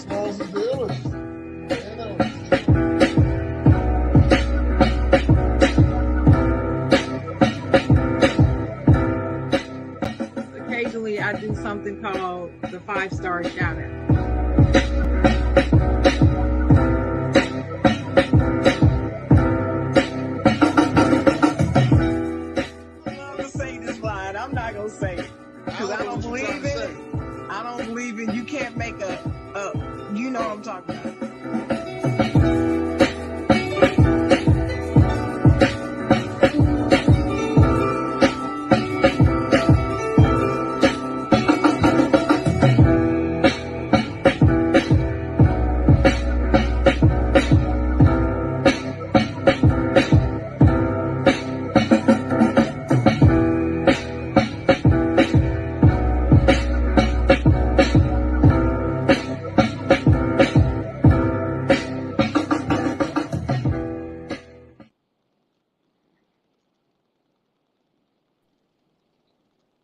smalls and dealers. Occasionally, I do something called the 5-star shout out. I'm not gonna say it because I don't believe in it. I don't believe in you can't make you know what I'm talking about.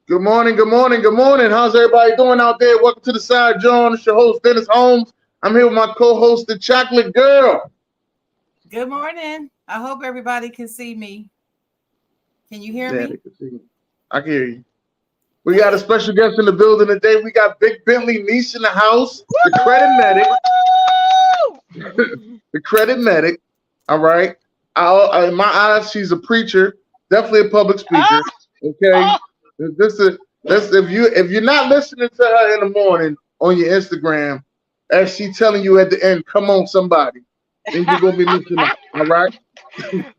Good morning, good morning, good morning. How's everybody doing out there? Welcome to the side, Jawn. It's your host, Dennis Holmes. I'm here with my co-host, the Chocolate Girl. Good morning. I hope everybody can see me. Can you hear me? They can see me. I can hear you. We got a special guest in the building today. We got Big Bentley, Neesh in the house, the credit medic. The credit medic. All right. In my eyes, she's a preacher, definitely a public speaker. Okay. If you're not listening to her in the morning on your Instagram, as she telling you at the end, come on somebody, then you're gonna be missing out. All right.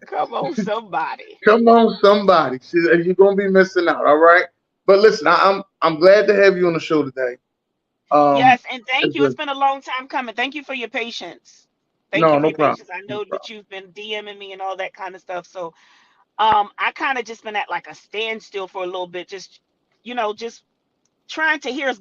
Come on somebody. Come on somebody. You're gonna be missing out. All right. But listen, I'm glad to have you on the show today. Yes, and thank you. It's been a long time coming. Thank you for your patience. Thank you for your patience. I know that you've been DMing me and all that kind of stuff. So I kind of just been at like a standstill for a little bit, just trying to hear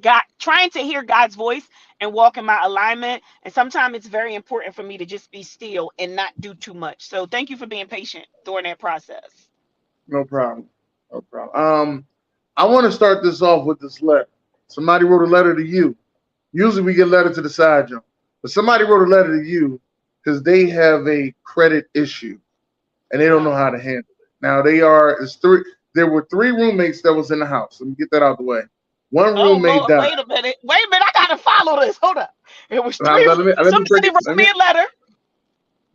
God's voice and walk in my alignment. And sometimes it's very important for me to just be still and not do too much. So thank you for being patient during that process. No problem. No problem. I want to start this off with this letter. Somebody wrote a letter to you. Usually we get letter to the side, John. But somebody wrote a letter to you because they have a credit issue and they don't know how to handle it. Now there were 3 roommates that was in the house. Let me get that out of the way. One roommate died. Wait a minute. I gotta follow this. Hold up. It was 3. Somebody wrote me a letter.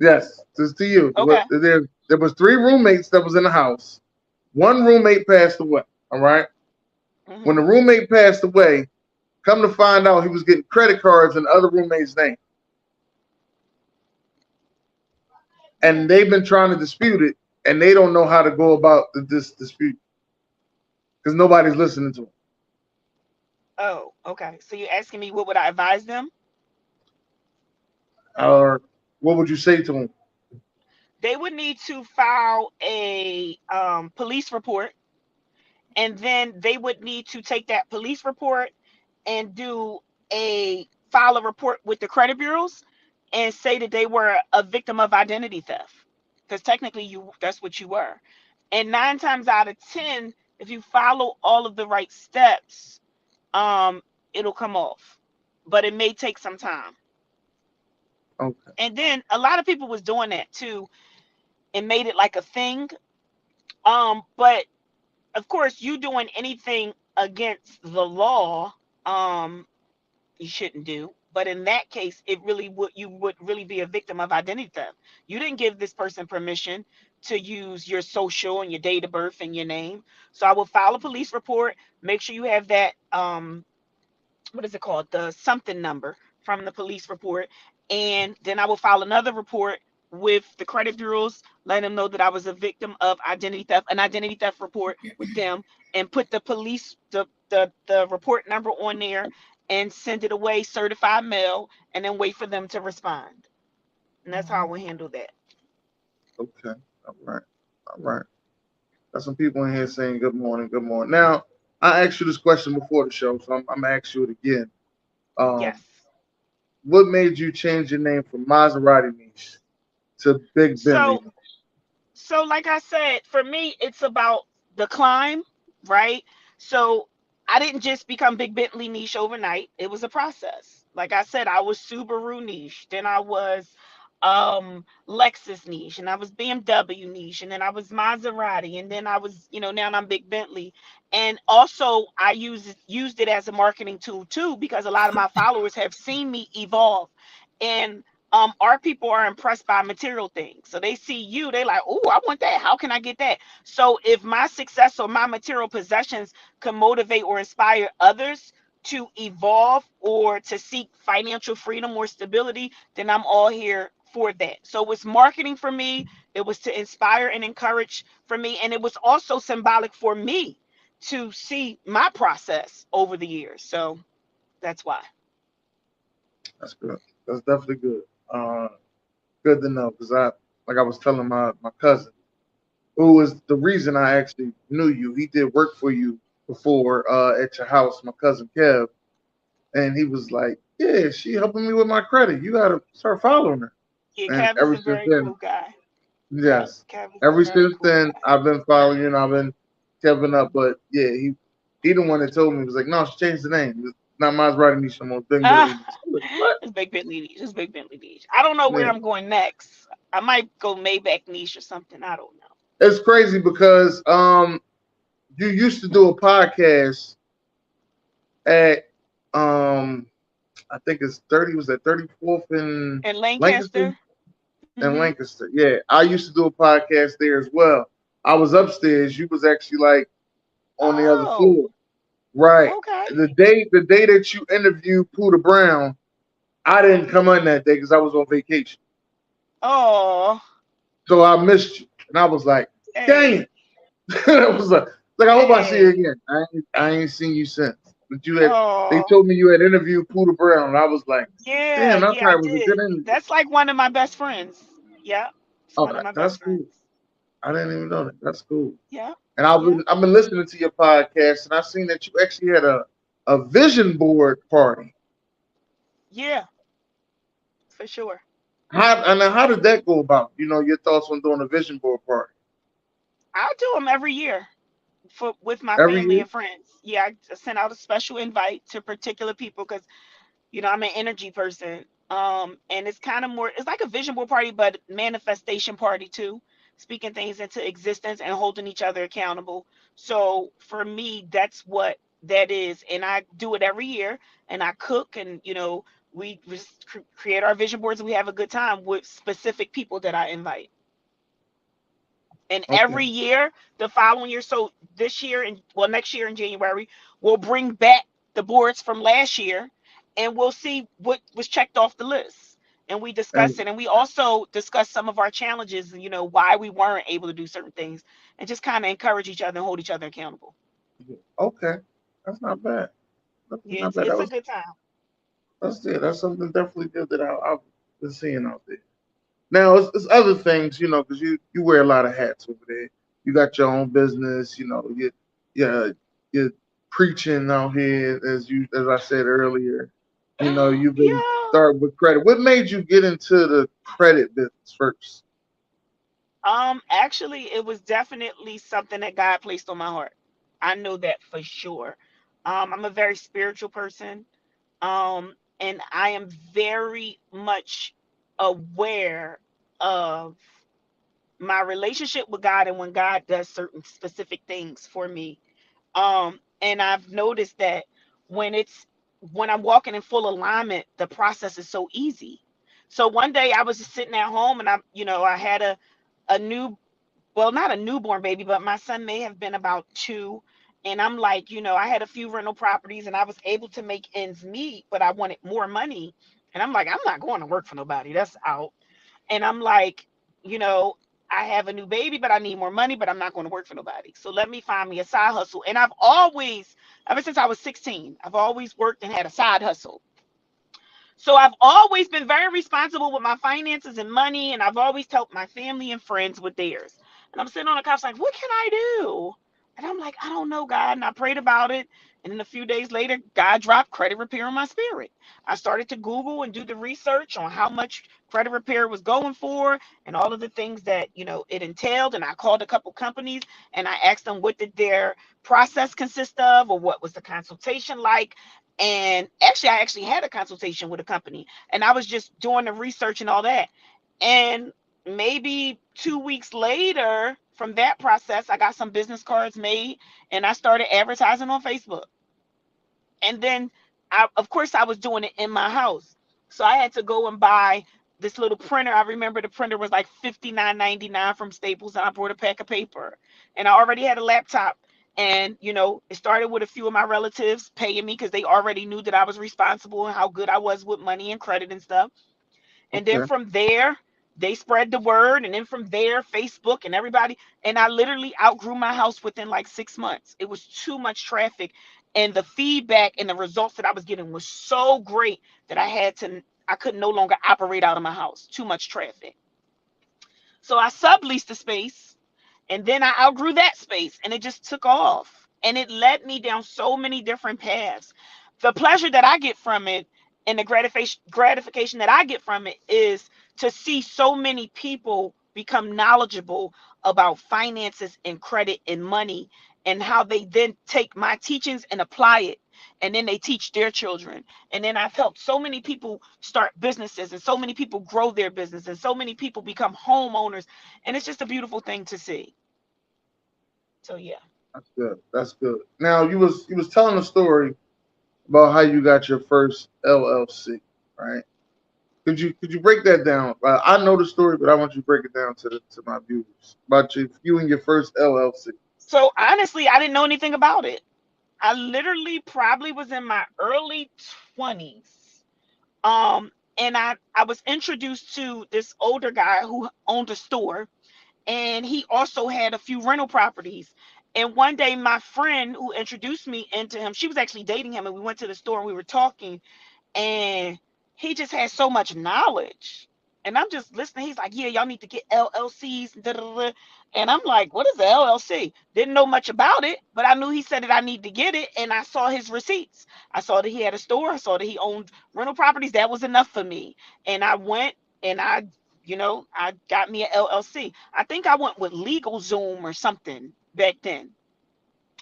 Yes, this is to you. Okay. There was 3 roommates that was in the house. One roommate passed away. All right. Mm-hmm. When the roommate passed away, come to find out he was getting credit cards in the other roommate's name. And they've been trying to dispute it, and they don't know how to go about this dispute because nobody's listening to them. Oh, okay. So you're asking me what would I advise them? Or what would you say to them? They would need to file a police report, and then they would need to take that police report and file a report with the credit bureaus and say that they were a victim of identity theft, because technically that's what you were. And 9 times out of 10, if you follow all of the right steps, it'll come off, but it may take some time. Okay. And then a lot of people was doing that too and made it like a thing. But of course, you doing anything against the law, you shouldn't do. But in that case, you would really be a victim of identity theft. You didn't give this person permission to use your social and your date of birth and your name. So I will file a police report. Make sure you have that what is it called? The something number from the police report. And then I will file another report with the credit bureaus, letting them know that I was a victim of identity theft, an identity theft report with them, and put the police, the report number on there and send it away, certified mail, and then wait for them to respond. And that's how I will handle that. Okay. All right. Got some people in here saying good morning. Good morning. Now, I asked you this question before the show, so I'm going to ask you it again. Yes. What made you change your name from Maserati Neesh to Big Bentley? So like I said, for me, it's about the climb, right? So I didn't just become Big Bentley Niche overnight. It was a process. Like I said, I was Subaru Niche, then I was Lexus Niche, and I was BMW Niche, and then I was Maserati, and then I was, now I'm Big Bentley. And also I used it as a marketing tool too, because a lot of my followers have seen me evolve. And our people are impressed by material things. So they see you, they like, oh, I want that. How can I get that? So if my success or my material possessions can motivate or inspire others to evolve or to seek financial freedom or stability, then I'm all here for that. So it was marketing for me, it was to inspire and encourage for me, and it was also symbolic for me to see my process over the years. So that's why. That's good. That's definitely good. Good to know because like I was telling my cousin, who was the reason I actually knew you. He did work for you before at your house. My cousin Kev, and he was like, "Yeah, she helping me with my credit. You gotta start following her." Yeah, And Kev is ever a since very then, cool guy. Yeah, yes, Kev is a ever very since cool then, guy. I've been following you and I've been Kevin up. But yeah, he the one that told me. He was like, "No, she changed the name. It's not Maserati Niche no more. Ben Bentley Ah, Niche." I was like, "What?" it's Big Bentley niche. It's Big Bentley niche. I don't know where Yeah. I'm going next. I might go Maybach niche or something. I don't know. It's crazy because you used to do a podcast at um I think it's 30 was that 34th in In Lancaster? Lancaster. In Mm-hmm. Lancaster. Yeah. I used to do a podcast there as well. I was upstairs, you was actually like on the other Oh, floor. Right. okay. The day that you interviewed Pooter Brown, I didn't come on that day because I was on vacation. Oh, So I missed you. And I was like, dang hey, it. I was like I hope I see you hey. again. I ain't seen you since. But they Oh, told me you had interviewed Pooter Brown, and I was like, yeah, damn, that yeah, I probably was a good did. interview. That's like one of my best friends. Yeah, it's Oh, one of my that's best friends. cool. I didn't even know that. That's cool. Yeah, And I've yeah, been I've been listening to your podcast, and I've seen that you actually had a vision board party. yeah, for sure. How did that go about? Your thoughts on doing a vision board party I do them every year for with my every family year? and friends. Yeah, I send out a special invite to particular people because I'm an energy person. And it's kind of more, it's like a vision board party, but manifestation party too, speaking things into existence and holding each other accountable. So for me, that's what that is. And I do it every year, and I cook, and, we just create our vision boards, and we have a good time with specific people that I invite. And Okay. every year, the following year, so this year and, well, next year in January, we'll bring back the boards from last year, and we'll see what was checked off the list, and we discuss And it. And we also discuss some of our challenges and, why we weren't able to do certain things, and just kind of encourage each other and hold each other accountable. okay, that's not bad. That's Yeah, not it's, bad. it's a good time. That's it. That's something definitely good that I've been seeing out there. Now it's other things, because you wear a lot of hats over there. You got your own business, you're preaching out here as I said earlier. You've been Yeah. started with credit. What made you get into the credit business first? Actually, it was definitely something that God placed on my heart. I know that for sure. I'm a very spiritual person. And I am very much aware of my relationship with God and when God does certain specific things for me. And I've noticed that when it's when I'm walking in full alignment, the process is so easy. So one day I was just sitting at home, and I had a new, well, not a newborn baby, but my son may have been about 2. And I'm like, I had a few rental properties, and I was able to make ends meet, but I wanted more money. And I'm like, I'm not going to work for nobody. That's out. And I'm like, you know, I have a new baby, but I need more money, but I'm not going to work for nobody. So let me find me a side hustle. And I've always, ever since I was 16, I've always worked and had a side hustle. So I've always been very responsible with my finances and money, and I've always helped my family and friends with theirs. And I'm sitting on the couch like, what can I do? And I'm like, I don't know, God. And I prayed about it. And then a few days later, God dropped credit repair on my spirit. I started to Google and do the research on how much credit repair was going for and all of the things that, it entailed. And I called a couple companies and I asked them what did their process consist of or what was the consultation like. And actually, I actually had a consultation with a company and I was just doing the research and all that. And maybe 2 weeks later from that process, I got some business cards made and I started advertising on Facebook. And then, of course, I was doing it in my house. So I had to go and buy this little printer. I remember the printer was like $59.99 from Staples, and I bought a pack of paper. And I already had a laptop. And, it started with a few of my relatives paying me because they already knew that I was responsible and how good I was with money and credit and stuff. And then Okay. from there, they spread the word. And then from there, Facebook and everybody. And I literally outgrew my house within like 6 months. It was too much traffic. And the feedback and the results that I was getting was so great that I could no longer operate out of my house. Too much traffic. So I subleased the space and then I outgrew that space and it just took off. And it led me down so many different paths. The pleasure that I get from it and the gratification that I get from it is to see so many people become knowledgeable about finances and credit and money and how they then take my teachings and apply it. And then they teach their children. And then I've helped so many people start businesses and so many people grow their business and so many people become homeowners. And it's just a beautiful thing to see. So yeah. That's good. That's good. Now you was telling a story about how you got your first LLC, right? Could you break that down? I know the story, but I want you to break it down to my viewers about you and your first LLC. So honestly, I didn't know anything about it. I literally probably was in my early 20s. And I was introduced to this older guy who owned a store and he also had a few rental properties. And one day my friend who introduced me into him, she was actually dating him and we went to the store and we were talking and he just had so much knowledge. And I'm just listening. He's like, "Yeah, y'all need to get LLCs." Da, da, da. And I'm like, "What is the LLC?" Didn't know much about it, but I knew he said that I need to get it. And I saw his receipts. I saw that he had a store. I saw that he owned rental properties. That was enough for me. And I went and I got me an LLC. I think I went with Legal Zoom or something back then.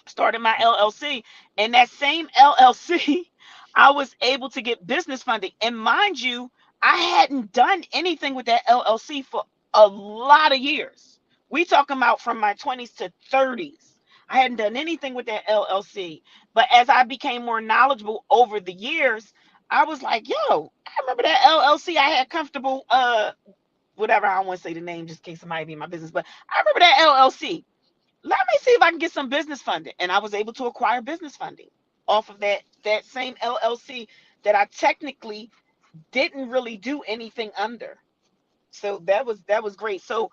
Started my LLC, and that same LLC, I was able to get business funding. And mind you, I hadn't done anything with that LLC for a lot of years. We talking about from my 20s to 30s. I hadn't done anything with that LLC. But as I became more knowledgeable over the years, I was like, yo, I remember that LLC I had comfortable whatever, I don't want to say the name just in case somebody be in my business, but I remember that LLC. Let me see if I can get some business funding. And I was able to acquire business funding off of that same LLC that I technically didn't really do anything under. So that was great. So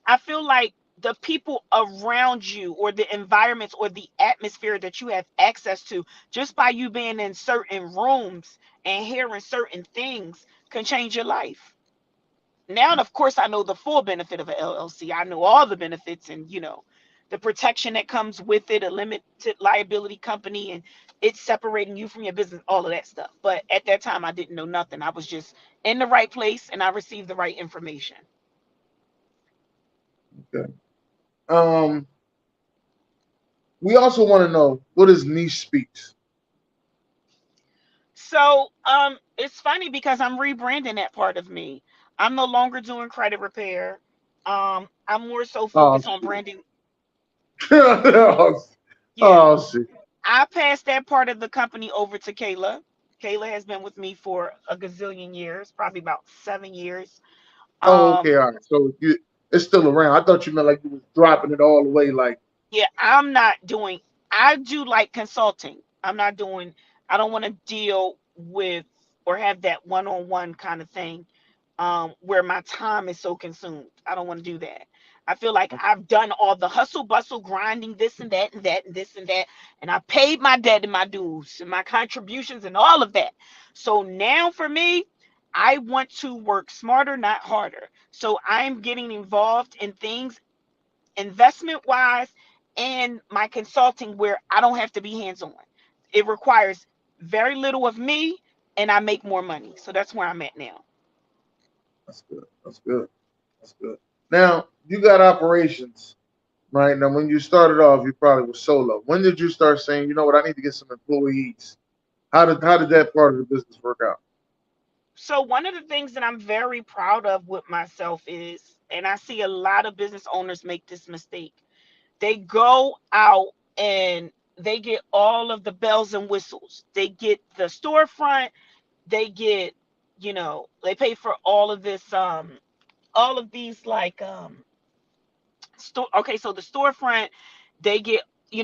I feel like the people around you or the environments or the atmosphere that you have access to just by you being in certain rooms and hearing certain things can change your life. Now, of course, I know the full benefit of an LLC. I know all the benefits and, the protection that comes with it, a limited liability company, and it's separating you from your business, all of that stuff. But at that time, I didn't know nothing. I was just in the right place and I received the right information. Okay. Um, we also want to know what is niche speaks. So, it's funny because I'm rebranding that part of me. I'm no longer doing credit repair. I'm more so Oh focused on shit. branding. oh, Yeah. oh shit. I passed that part of the company over to Kayla. Kayla has been with me for a gazillion years, probably about 7 years. Oh, Um, okay, all right. So it's still around. I thought you meant like you was dropping it all the way. Like, yeah, I'm not doing, I do like consulting. I don't want to deal with or have that one on one kind of thing where my time is so consumed. I don't want to do that. I feel like I've done all the hustle bustle, grinding this and that and that and this and that. And I paid my debt and my dues and my contributions and all of that. So now for me, I want to work smarter, not harder. So I'm getting involved in things investment wise and my consulting where I don't have to be hands on. It requires very little of me and I make more money. So that's where I'm at now. That's good. That's good. That's good. Now you got operations, right? Now when you started off, you probably were solo. When did you start saying, you know what, I need to get some employees? How did that part of the business work out? So one of the things that I'm very proud of with myself is, and I see a lot of business owners make this mistake. They go out and they get all of the bells and whistles. They get the storefront, they get, they pay for all of this all of these like store. Okay, so the storefront, they get,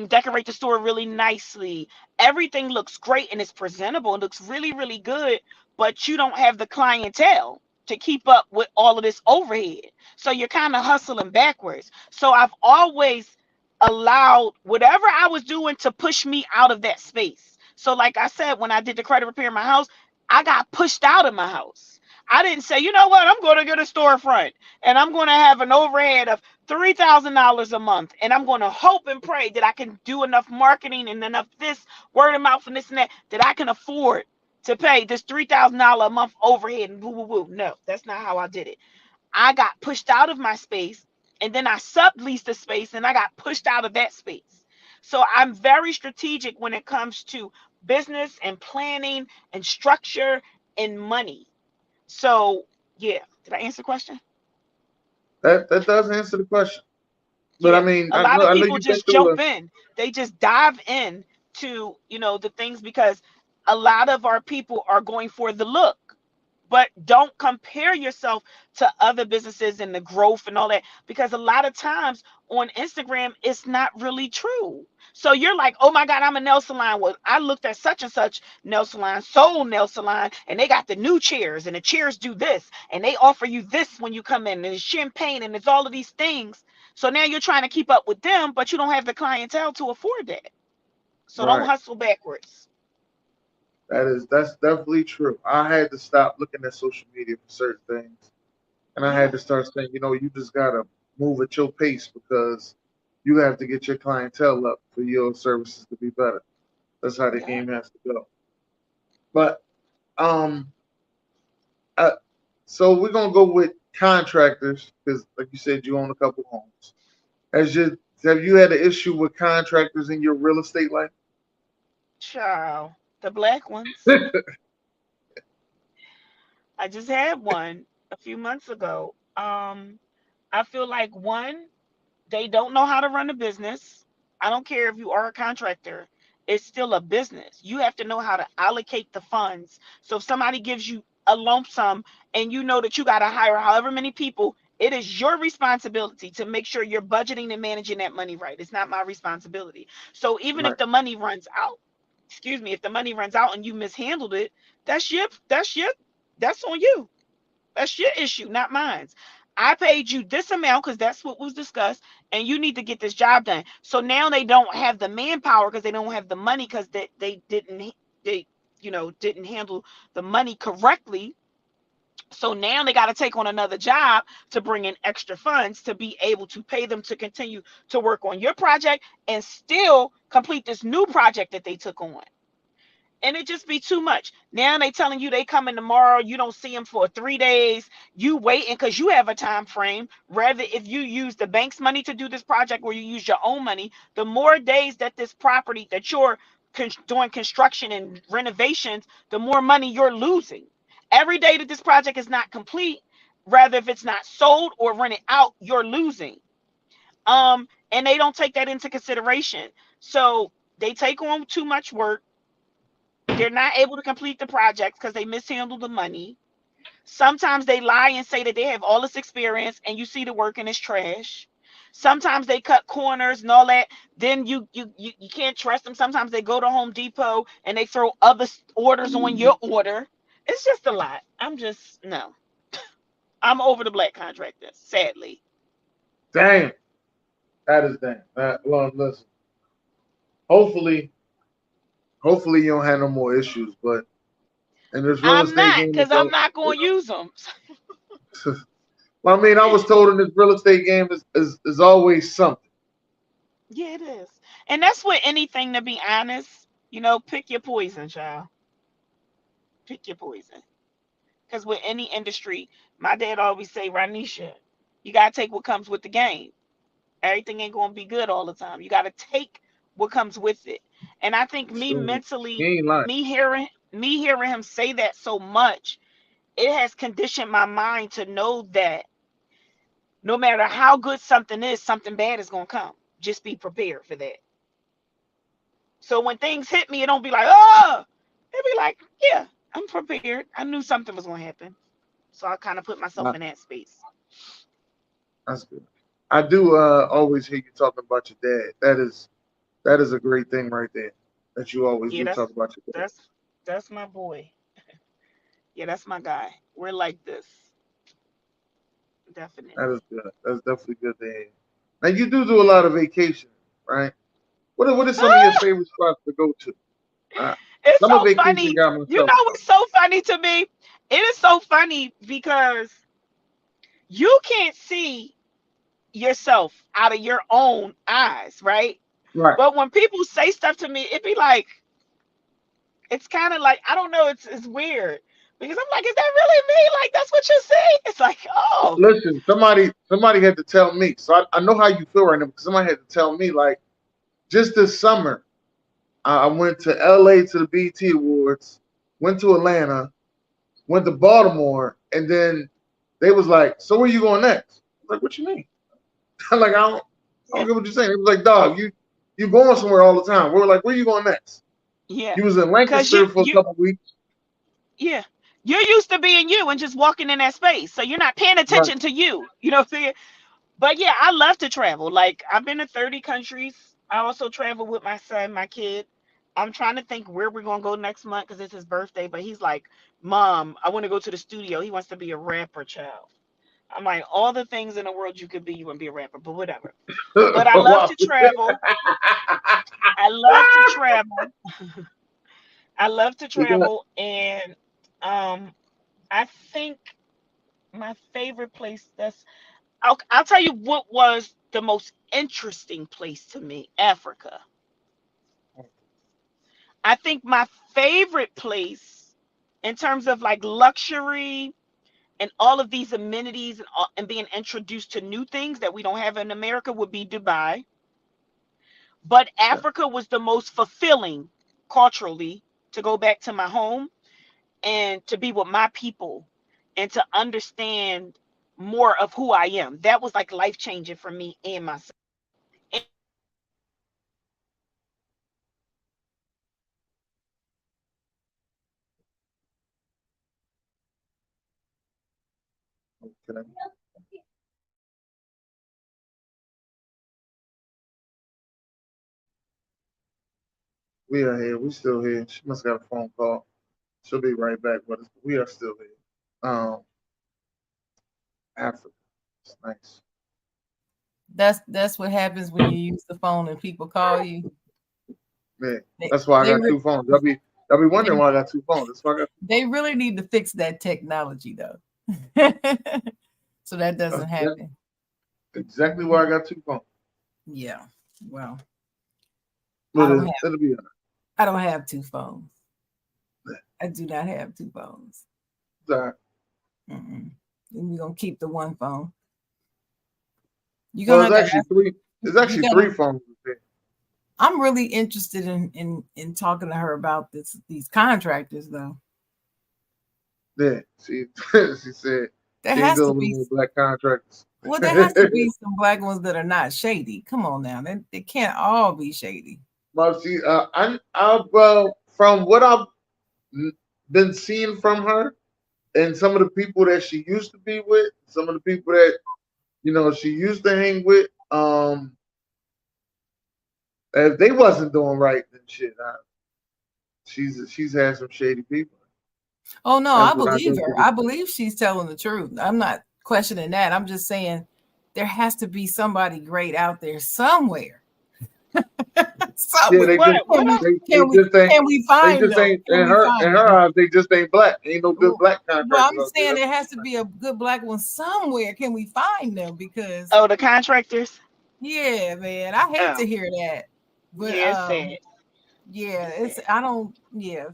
decorate the store really nicely. Everything looks great and it's presentable. It looks really, really good, but you don't have the clientele to keep up with all of this overhead. So you're kind of hustling backwards. So I've always allowed whatever I was doing to push me out of that space. So like I said, when I did the credit repair in my house, I got pushed out of my house. I didn't say, you know what, I'm going to get a storefront and I'm going to have an overhead of $3,000 a month, and I'm going to hope and pray that I can do enough marketing and enough this word of mouth and this and that I can afford to pay this $3,000 a month overhead and woo woo woo. No, that's not how I did it. I got pushed out of my space, and then I subleased the space, and I got pushed out of that space. So I'm very strategic when it comes to business and planning and structure and money. So yeah, did I answer the question? That does answer the question. But I Yeah, mean, a I lot know of I know people you've been just through jump in. They just dive in to, the things because a lot of our people are going for the look. But don't compare yourself to other businesses and the growth and all that because a lot of times on Instagram it's not really true. So you're like, oh my God, I'm a nail salon. Well, I looked at such and such nail salon, Soul Nail Salon, and they got the new chairs and the chairs do this and they offer you this when you come in and it's champagne and it's all of these things. So now you're trying to keep up with them, but you don't have the clientele to afford that. So don't right. hustle backwards. That's definitely true. I had to stop looking at social media for certain things, and I had Yeah, to start saying, you just gotta move at your pace because you have to get your clientele up for your services to be better. That's how the yeah. game has to go. But um, I, so we're gonna go with contractors because, like you said, you own a couple homes. Have you had an issue with contractors in your real estate life? Child, the black ones. I just had one a few months ago. I feel like one, they don't know how to run a business. I don't care if you are a contractor, it's still a business. You have to know how to allocate the funds. So if somebody gives you a lump sum and you know that you got to hire however many people, it is your responsibility to make sure you're budgeting and managing that money right. It's not my responsibility. So even if Right, the money runs out, excuse me, if the money runs out and you mishandled it, that's your that's on you. That's your issue, not mine. I paid you this amount because that's what was discussed, and you need to get this job done. So now they don't have the manpower because they don't have the money because they didn't handle the money correctly. So now they got to take on another job to bring in extra funds to be able to pay them to continue to work on your project and still complete this new project that they took on, and it just be too much. Now they telling you they coming tomorrow. You don't see them for 3 days. You waiting because you have a time frame. Rather, if you use the bank's money to do this project or you use your own money, the more days that this property that you're doing construction and renovations, the more money you're losing. Every day that this project is not complete, rather if it's not sold or rented out, you're losing. And they don't take that into consideration. So they take on too much work. They're not able to complete the projects because they mishandle the money. Sometimes they lie and say that they have all this experience and you see the work and it's trash. Sometimes they cut corners and all that. Then you can't trust them. Sometimes they go to Home Depot and they throw other orders on your order. It's just a lot. I'm just no. I'm over the black contractors, sadly. damn, that is damn. Well, listen. Hopefully, hopefully you don't have no more issues. But in this real I'm estate not game, because I'm not going to use them. well, I mean, I was told in this real estate game is always something. Yeah, it is. And that's with anything, to be honest. Pick your poison, child. Pick your poison. Because with any industry, my dad always say, Ranisha, you gotta take what comes with the game. Everything ain't gonna be good all the time. You gotta take what comes with it. And I think me So he mentally, ain't lying. me hearing him say that so much, it has conditioned my mind to know that no matter how good something is, something bad is gonna come. Just be prepared for that. So when things hit me, it don't be like, oh, it be like, yeah, I'm prepared. I knew something was gonna happen. So I kind of put myself Nah, in that space. that's good. I do always hear you talking about your dad. That is a great thing right there. That you always Yeah, do that's talk about your dad. that's that's my boy. Yeah, that's my guy. We're like this, That is definitely. good. That's definitely good to hear. Now you do a lot of vacation, right? What are some of your Ah, favorite spots to go to? Uh, it's I'm a so vacation funny. guy You myself, know so what's so funny to me? It is so funny because you can't see yourself out of your own eyes, right? right. But when people say stuff to me, it be like, it's kind of like, I don't know, it's weird because I'm like, is that really me? Like, that's what you see? It's like, oh, Listen, somebody had to tell me, so I know how you feel right now because somebody had to tell me like just this summer. I went to LA to the BT Awards, went to Atlanta, went to Baltimore, and then they was like, "So where you going next?" I was like, "What you mean?" I'm like, I don't yeah, get what you're saying. It was like, "Dog, you going somewhere all the time." We were like, "Where you going next?" yeah, You was in because you Lancaster for a you couple weeks. yeah, you're used to being you and just walking in that space, so you're not paying Right. attention to you. You know what I'm saying? But yeah, I love to travel. Like, I've been to 30 countries. I also travel with my son, my kid. I'm trying to think where we're gonna go next month because it's his birthday. But he's like, Mom, I want to go to the studio. He wants to be a rapper, child. I'm like, all the things in the world you could be, you want to be a rapper, but whatever. But I love Wow. to travel. I love to travel. I love to We got travel, and um, I think my favorite place. I'll tell you what was the most interesting place to me. Africa. I think my favorite place in terms of like luxury and all of these amenities and being introduced to new things that we don't have in America would be Dubai. But Africa was the most fulfilling culturally, to go back to my home and to be with my people and to understand more of who I am. That was like life changing for me and myself. And okay. We are here. We still here. She must have got a phone call. She'll be right back, but we are still here. Africa. It's nice. That's what happens when you use the phone and people call you. Yeah. They That's why I they got re- two phones. Y'all be wondering they, why I got two phones. That's why I got they really need to fix that technology though, so that that's doesn't exactly, happen. exactly why I got two phones. Yeah. Well, I But don't have it'll be I don't have two phones. I do not have two phones. all right. Mm-mm. And we're gonna keep the one phone. You're Well, gonna it's have to actually ask. three. It's You actually gotta. three phones. I'm really interested in talking to her about these contractors though. Yeah. She said There she ain't has to dealing with be. no black contractors. Well, there has to be some black ones that are not shady. Come on now, they can't all be shady. Well, see, well, from what I've been seeing from her and some of the people that she used to be with, some of the people that she used to hang with, if they wasn't doing right, then shit, she's had some shady people. Oh no, That's I what I believe her. definitely. I believe she's telling the truth. I'm not questioning that. I'm just saying there has to be somebody great out there somewhere. Yeah, Somewhere. they what just what I, they just ain't Can we they find just them? ain't Can in we find her them? eyes they just ain't black. Ain't no good Well, black well, contractors I'm out there. saying That's there what has I'm to saying. be a good black one somewhere. Can we find them? Because oh, the contractors. Yeah, man. I hate Yeah, to hear that. But yeah, it's sad. yeah, It's it's sad. I don't yeah.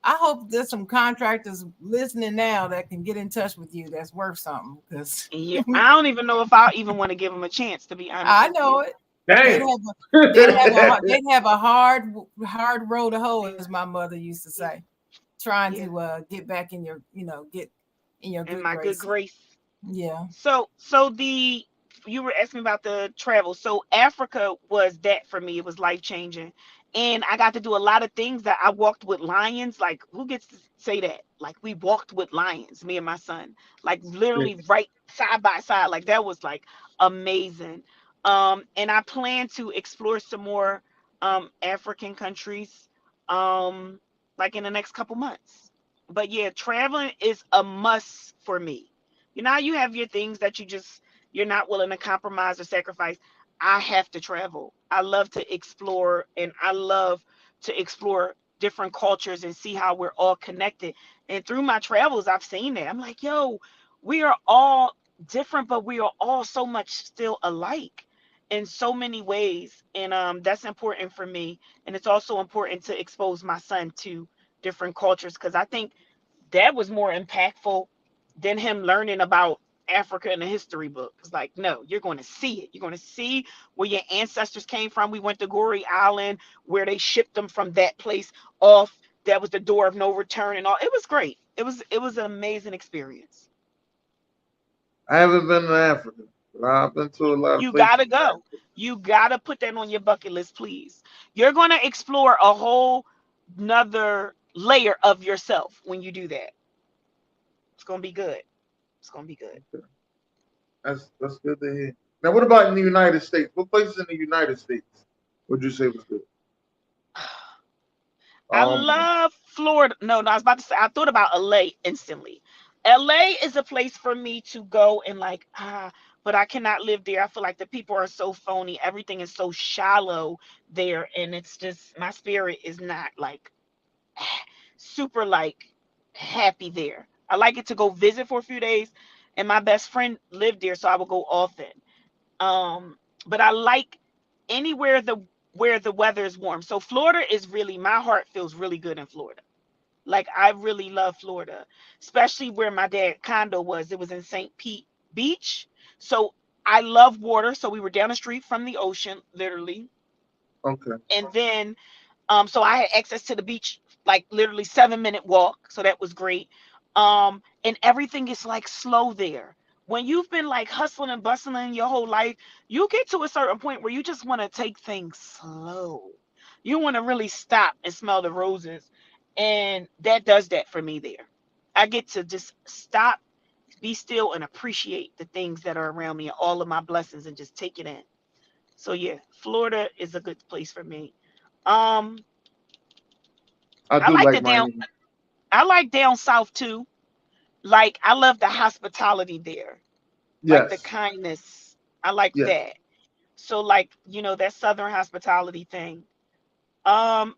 I hope there's some contractors listening now that can get in touch with you that's worth something because Yeah, I don't even know if I even want to give them a chance, to be honest I with know you. it. They'd Damn. have a they'd have a hard row to hoe, as my mother used to say, trying Yeah, to get back in your get in your in good my good grace. grace. Yeah. So the you were asking about the travel. So Africa was that for me. It was life changing, and I got to do a lot of things that I walked with lions. Like who gets to say that? Like we walked with lions, me and my son, like Yeah. literally right side by side. Like that was like amazing. And I plan to explore some more African countries, um, like in the next couple months. But yeah, traveling is a must for me. You know, how you have your things that you're not willing to compromise or sacrifice. I have to travel. I love to explore, and I love to explore different cultures and see how we're all connected. And through my travels, I've seen that. I'm like, yo, we are all different, but we are all so much still alike in so many ways. And that's important for me. And it's also important to expose my son to different cultures because I think that was more impactful than him learning about Africa in a history book. It's like, no, you're going to see it. You're going to see where your ancestors came from. We went to Goree Island where they shipped them from that place off. That was the door of no return and all. It was great. It was an amazing experience. I haven't been to Africa, but I've been to a lot of You places gotta in go. Africa. You gotta put that on your bucket list, please. You're gonna explore a whole another layer of yourself when you do that. It's gonna be good. It's gonna be good. Okay. That's good to hear. Now, what about in the United States? What places in the United States would you say was good? I Oh man. love Florida. No, no, I was about to say I thought about LA instantly. LA is a place for me to go and like but I cannot live there. I feel like the people are so phony. Everything is so shallow there and it's just my spirit is not like super like happy there. I like it to go visit for a few days and my best friend lived there so I would go often. Um, but I like anywhere the where the weather is warm. So Florida is really my heart feels really good in Florida. Like I really love Florida, especially where my dad condo was. It was in St. Pete Beach. So I love water. So we were down the street from the ocean, literally. Okay. And then so I had access to the beach, like literally 7 minute walk. So that was great. And everything is like slow there. When you've been like hustling and bustling your whole life, you get to a certain point where you just want to take things slow. You want to really stop and smell the roses. And that does that for me there. I get to just stop, be still, and appreciate the things that are around me and all of my blessings and just take it in. So yeah, Florida is a good place for me. Um, I I do like like the down. Miami. I like down south too. Like I love the hospitality there, like the Yes. kindness. I like Yes. that. So like that southern hospitality thing.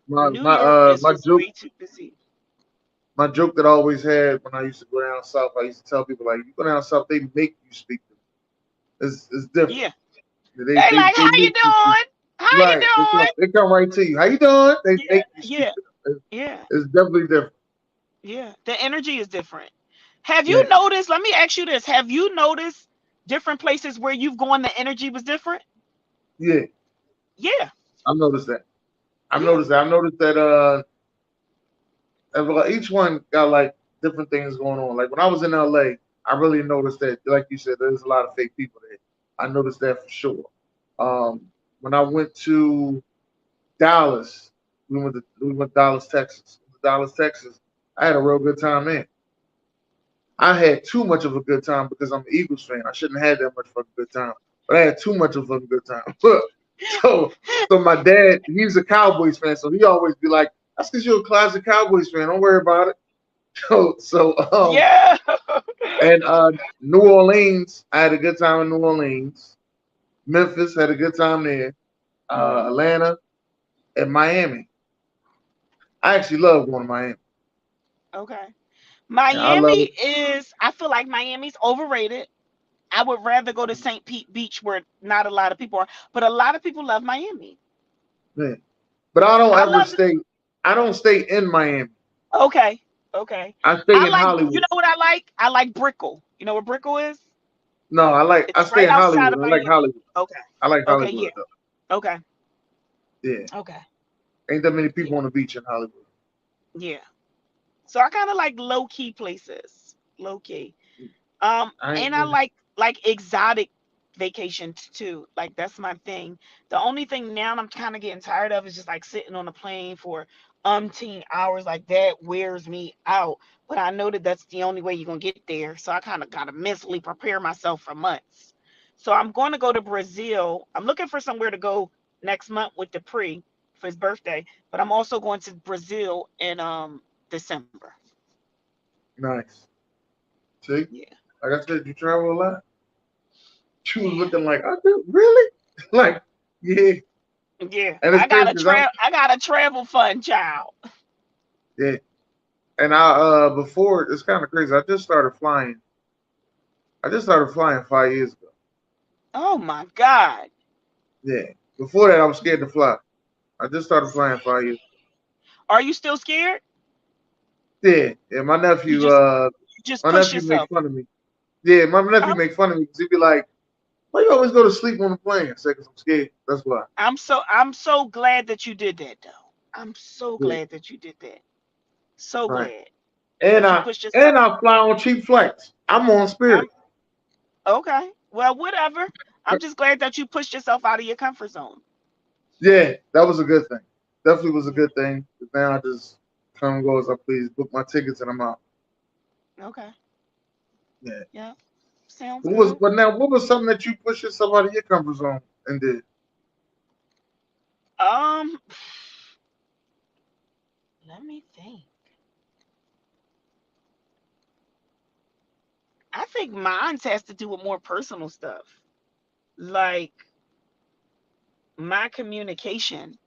My New my York uh is my just joke way too busy. my joke that I always had when I used to go down south, I used to tell people like, you go down south, they make you speak to them. It's different. Yeah, They they they like they how you make you speak doing? to them. How you Right. doing? They come right to you. How you doing? They Yeah, make you speak yeah, to them. yeah, It's definitely different. yeah. The energy is different. Have you Yeah. noticed? Let me ask you this: have you noticed different places where you've gone? The energy was different. Yeah. Yeah, I've noticed that. I've yeah. noticed that. I've noticed that each one got like different things going on. Like when I was in LA, I really noticed that, like you said, there's a lot of fake people there. I noticed that for sure. When I went to Dallas, we went to Dallas, Texas. Dallas, Texas. I had a real good time there. I had too much of a good time because I'm an Eagles fan. I shouldn't have had that much of a good time, but I had too much of a good time. so, so my dad, he's a Cowboys fan, so he always be like, "That's because you're a classic Cowboys fan. Don't worry about it." Yeah. And New Orleans, I had a good time in New Orleans. Memphis had a good time there. Atlanta and Miami. I actually love going to Miami. Okay. Yeah, I love Miami it. is, I feel like Miami's overrated. I would rather go to St. Pete Beach where not a lot of people are, but a lot of people love Miami. Yeah. But I don't I ever love it. stay. I don't stay in Miami. Okay. Okay. I stay I in like, you Hollywood. know what I like? I like Brickell. You know what Brickell is? No, I It's stay right in outside Hollywood. of I like Miami. Hollywood. Okay. I like Okay. Yeah. Hollywood though. Okay. Yeah. Okay. Ain't that many Yeah. people on the beach in Hollywood. Yeah. So I kind of like low key places. Low key. I ain't And I really. like exotic vacations too. Like that's my thing. The only thing now I'm kind of getting tired of is just like sitting on a plane for umpteen hours. Like that wears me out. But I know that that's the only way you're gonna get there. So I kind of gotta mentally prepare myself for months. So I'm going to go to Brazil. I'm looking for somewhere to go next month with the pre for his birthday. But I'm also going to Brazil in December. Nice. See, Yeah. like I said, you travel a lot. She was Yeah. looking like, I do really? Like, yeah. Yeah, And it's I crazy got a because I'm travel fund, child. yeah. And before it's kind of crazy. I just started flying. I just started flying 5 years ago. Oh my God. Yeah. Before that, I was scared to fly. I just started flying 5 years. Are you still scared? Yeah. Yeah. You just My push nephew makes yourself. fun of me. Yeah, my nephew I'm makes fun of me because he'd be like, "Why you always go to sleep on the plane?" I said, "Cause I'm scared. That's why." I'm so glad that you did that though. I'm so Yeah. glad that you did that. So Right. glad And that you I pushed yourself. and I fly on cheap flights. I'm on I'm Spirit. okay. Well, whatever. I'm just glad that you pushed yourself out of your comfort zone. Yeah, that was a good thing. Definitely was a Yeah. good thing. But now I just come and go as I please. Book my tickets and I'm out. Okay. Yeah. Yeah. Sounds What was good. but now what was something that you pushed yourself out of your comfort zone and did? Um, let me think. I think mine has to do with more personal stuff. Like my communication.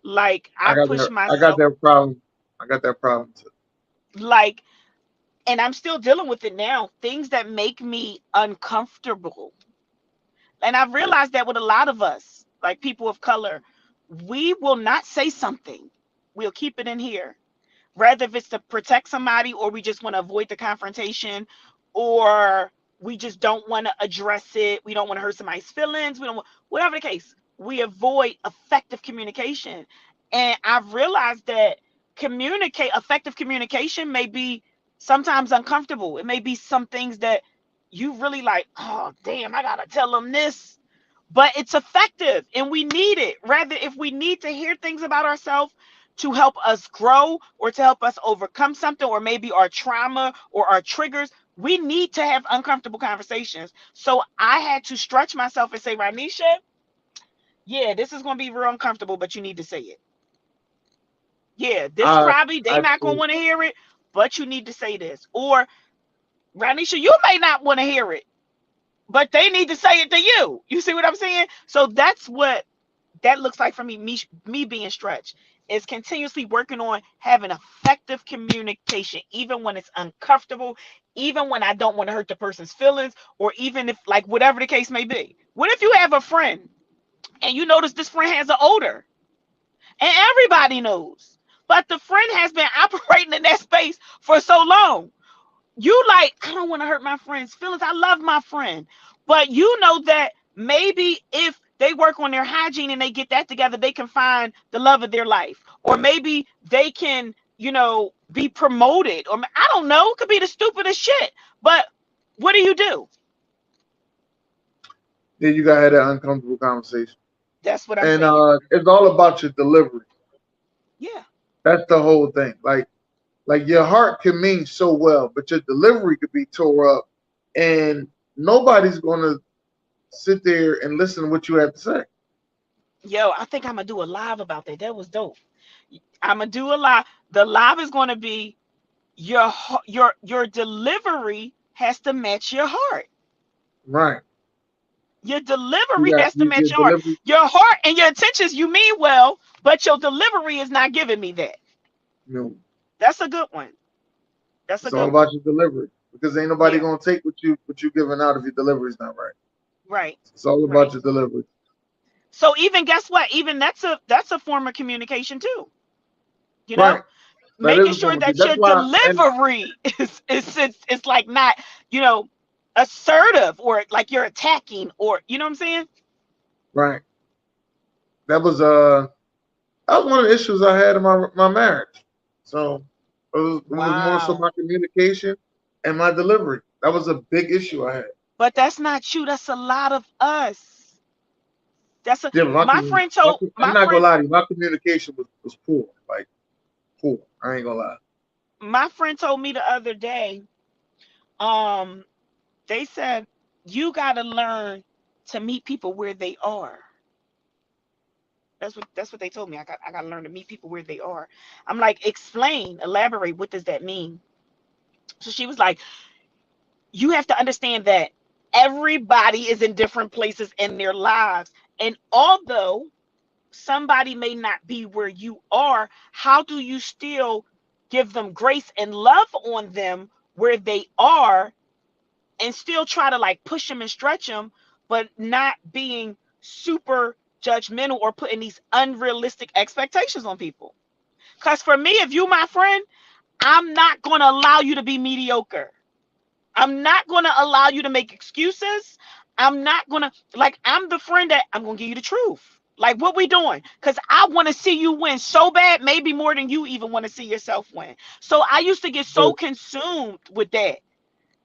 Like I push I got myself that problem. I got that problem too. like, and I'm still dealing with it now. Things that make me uncomfortable. And I've realized that with a lot of us, like people of color, we will not say something. We'll keep it in here. Rather if it's to protect somebody or we just want to avoid the confrontation or we just don't want to address it. We don't want to hurt somebody's feelings. We don't want, whatever the case, we avoid effective communication. And I've realized that effective communication may be sometimes uncomfortable. It may be some things that you really like, oh damn, I gotta tell them this, but it's effective and we need it. Rather, if we need to hear things about ourselves to help us grow or to help us overcome something, or maybe our trauma or our triggers, we need to have uncomfortable conversations. So I had to stretch myself and say, Ranisha, yeah, this is going to be real uncomfortable, but you need to say it. Yeah, this I probably they I not going to think want to hear it, but you need to say this. Or Ranisha, you may not want to hear it, but they need to say it to you. You see what I'm saying? So that's what that looks like for me being stretched is continuously working on having effective communication, even when it's uncomfortable, even when I don't want to hurt the person's feelings, or even if like whatever the case may be. What if you have a friend and you notice this friend has an odor and everybody knows, but the friend has been operating in that space for so long? You like, I don't want to hurt my friend's feelings. I love my friend. But you know that maybe if they work on their hygiene and they get that together, they can find the love of their life. Or maybe they can, be promoted. Or I don't know, it could be the stupidest shit. But what do? yeah, you gotta have that uncomfortable conversation. That's what I'm And saying. it's all about your delivery. Yeah. That's the whole thing. Like your heart can mean so well, but your delivery could be tore up, and nobody's gonna sit there and listen to what you have to say. Yo, I think I'm gonna do a live about that. That was dope. I'm gonna do a live. The live is gonna be your delivery has to match your heart. Right. Your You delivery got has to your match your heart. delivery. Your heart and your intentions, you mean well, but your delivery is not giving me that. You know, That's a good one. That's a it's all good one. about your delivery. because ain't nobody Yeah. gonna take what you giving out if your delivery's not right. Right. It's all about Right. your delivery. So even guess what? Even that's a form of communication too. You Right. know, That making is a sure form of that that's your why and delivery is like not, you know, assertive or like you're attacking or you know what I'm saying? right. That was one of the issues I had in my marriage. So it was more so Wow. my communication and my delivery. That was a big issue I had. But that's not you. That's a lot of us. That's a Yeah, but my friend told I'm my not gonna friend lie to you. My communication was poor, like poor. I ain't gonna lie. my friend told me the other day, um, they said you gotta learn to meet people where they are. That's what they told me. I gotta learn to meet people where they are. I'm like, explain, elaborate, what does that mean? So she was like, you have to understand that everybody is in different places in their lives. And although somebody may not be where you are, how do you still give them grace and love on them where they are and still try to like push them and stretch them, but not being super judgmental or putting these unrealistic expectations on people? Because for me, if you my friend, I'm not going to allow you to be mediocre. I'm not going to allow you to make excuses. I'm not going to, like, I'm the friend that I'm going to give you the truth. Like, what we doing? Because I want to see you win so bad, maybe more than you even want to see yourself win. So I used to get so But consumed with that.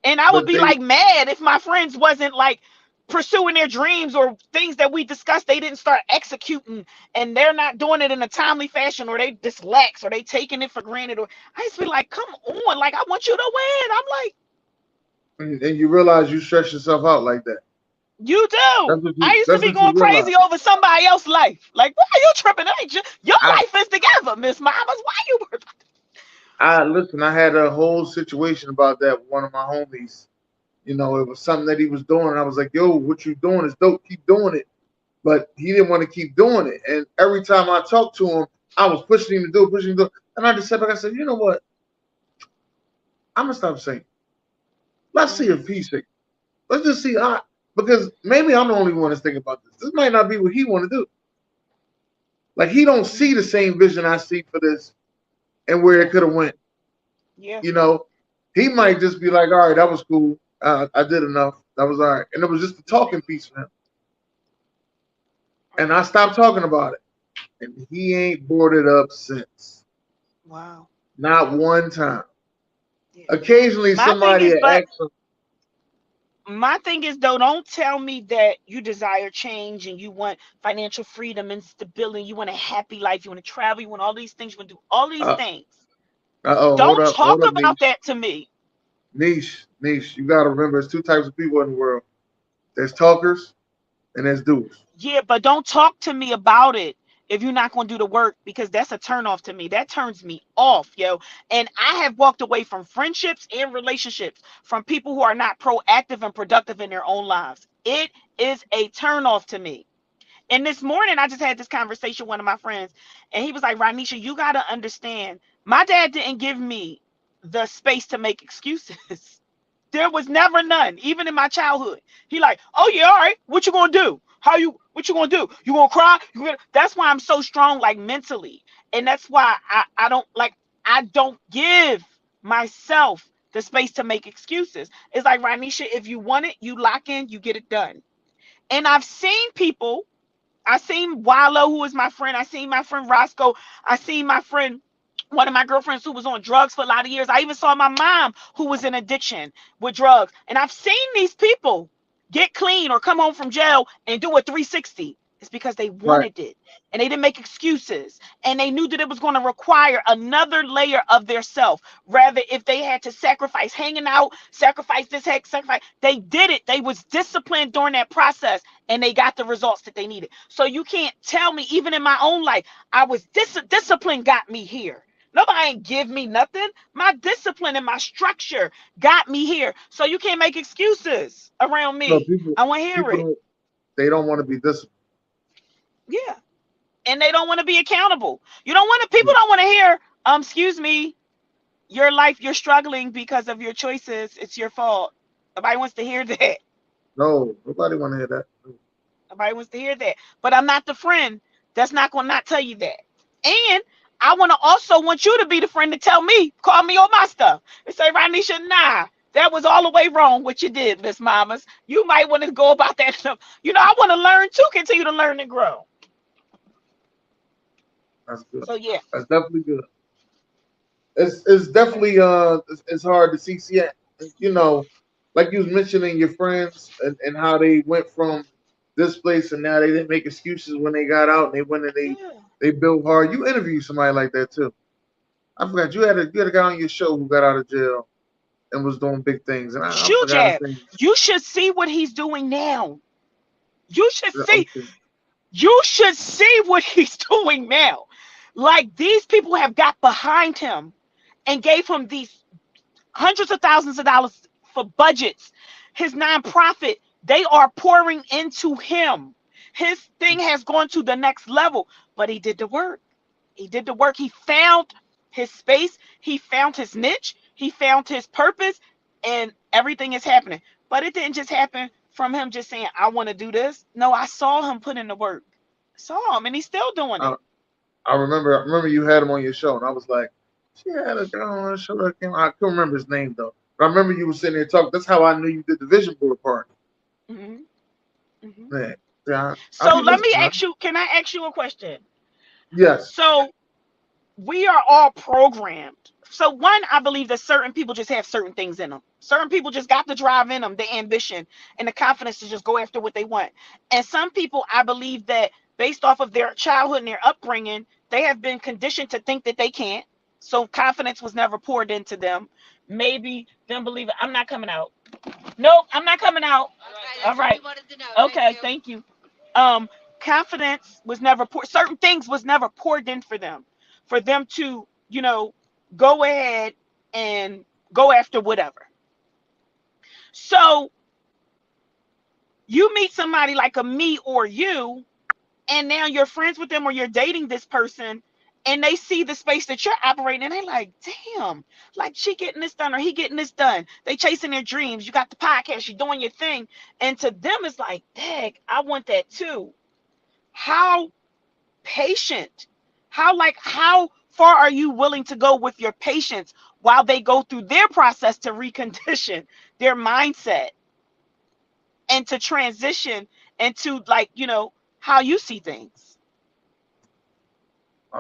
And I would but be they like mad if my friends wasn't like pursuing their dreams or things that we discussed, they didn't start executing and they're not doing it in a timely fashion or they dyslexed or they taking it for granted. Or I used to be like, come on, like I want you to win. I'm like, and you realize you stress yourself out like that. you do. I used to That's be what you going realize. crazy over somebody else's life. Like, why are you tripping? It ain't your I life is together, Miss Mamas. Why you? I listen. I had a whole situation about that with one of my homies. It was something that he was doing. And I was like, "Yo, what you doing is dope. Keep doing it." But he didn't want to keep doing it. And every time I talked to him, I was pushing him to do it, pushing him to do it. And I just said, I said, you know what? I'm gonna stop saying. Let's see if he's thinking. Let's just see. Because maybe I'm the only one that's thinking about this. This might not be what he want to do. Like he don't see the same vision I see for this and where it Yeah, could have went. yeah, You know, he yeah. might just be like, all right, that was cool. I did enough. That was all right. And it was just a talking piece for him. And I stopped talking about it. And he ain't brought it up since. Wow. Not one time. Yeah. Occasionally My thing somebody is, but asks him, my thing is though, don't tell me that you desire change and you want financial freedom and stability, you want a happy life, you want to travel, you want all these things, you want to do all these uh things. oh, Don't hold talk up, about niche. that to me. Niche. You gotta remember there's two types of people in the world. There's talkers and there's doers. Yeah, but don't talk to me about it if you're not going to do the work, because that's a turn off to me. That turns me off, yo. And I have walked away from friendships and relationships from people who are not proactive and productive in their own lives. It is a turn off to me. And this morning, I just had this conversation with one of my friends, and he was like, Ranisha, you got to understand, my dad didn't give me the space to make excuses. There was never none, even in my childhood. He like, oh yeah, all right, what you gonna do? What you gonna do? You gonna cry? That's why I'm so strong, like mentally. And that's why I don't give myself the space to make excuses. It's like, Ranisha, if you want it, you lock in, you get it done. And I've seen people, I seen Wallow, who is my friend. I seen my friend Roscoe. I seen my friend, one of my girlfriends who was on drugs for a lot of years. I even saw my mom who was in addiction with drugs. And I've seen these people get clean or come home from jail and do a 360. It's because they Right. wanted it and they didn't make excuses. And they knew that it was going to require another layer of their self. Rather, if they had to sacrifice hanging out, sacrifice this, heck, sacrifice, they did it. They was disciplined during that process and they got the results that they needed. So you can't tell me, even in my own life, I was discipline got me here. Nobody ain't give me nothing. My discipline and my structure got me here. So you can't make excuses around No, me. people I want to hear people it. don't they don't want to be disciplined. Yeah. And they don't want to be accountable. You don't want to, people don't want to hear, excuse me, your life, you're struggling because of your choices. It's your fault. Nobody wants to hear that. No, nobody want to hear that. Nobody wants to hear that. But I'm not the friend that's not going to not tell you that. And I want to also want you to be the friend to tell me, call me on my stuff, and say, Ranisha, nah, that was all the way wrong what you did, Miss Mamas. You might want to go about that stuff. I want to learn too, continue to learn and grow. That's good. So yeah. That's definitely good. It's definitely it's hard to see. See, like you was mentioning your friends and how they went from this place and now they didn't make excuses when they got out and they went and Yeah. they built hard. You interviewed somebody like that too. I forgot you had a guy on your show who got out of jail and was doing big things, and I Shoe forgot his jab. name. You should see what he's doing now. You should Yeah, see. okay. You should see what he's doing now. Like these people have got behind him and gave him these hundreds of thousands of dollars for budgets. His nonprofit, they are pouring into him. His thing has gone to the next level, but he did the work. He did the work. He found his space. He found his niche. He found his purpose, and everything is happening. But it didn't just happen from him just saying, I want to do this. No, I saw him put in the work. Saw him, and he's still doing I, it. I remember you had him on your show, and I was like, she had a guy on her show that came. I couldn't remember his name though, but I remember you were sitting there talking. That's how I knew you did the vision board part. Hmm. Hmm. Man, yeah, I'll So be let me listening. ask you, can I ask you a question? Yes. So we are all programmed. So one, I believe that certain people just have certain things in them. Certain people just got the drive in them, the ambition and the confidence to just go after what they want. And some people, I believe that based off of their childhood and their upbringing, they have been conditioned to think that they can't. So confidence was never poured into them. Maybe them believing, I'm not coming out. Nope, I'm not coming out. All right. Okay, thank you. Um, Confidence was never poured. Certain things was never poured in for them to, go ahead and go after whatever. So you meet somebody like a me or you, and now you're friends with them or you're dating this person, and they see the space that you're operating, and they like, damn, like she getting this done or he getting this done. They chasing their dreams. You got the podcast, you're doing your thing, and to them it's like, dang, I want that too. How patient, how far are you willing to go with your patience while they go through their process to recondition their mindset and to transition into, like, how you see things?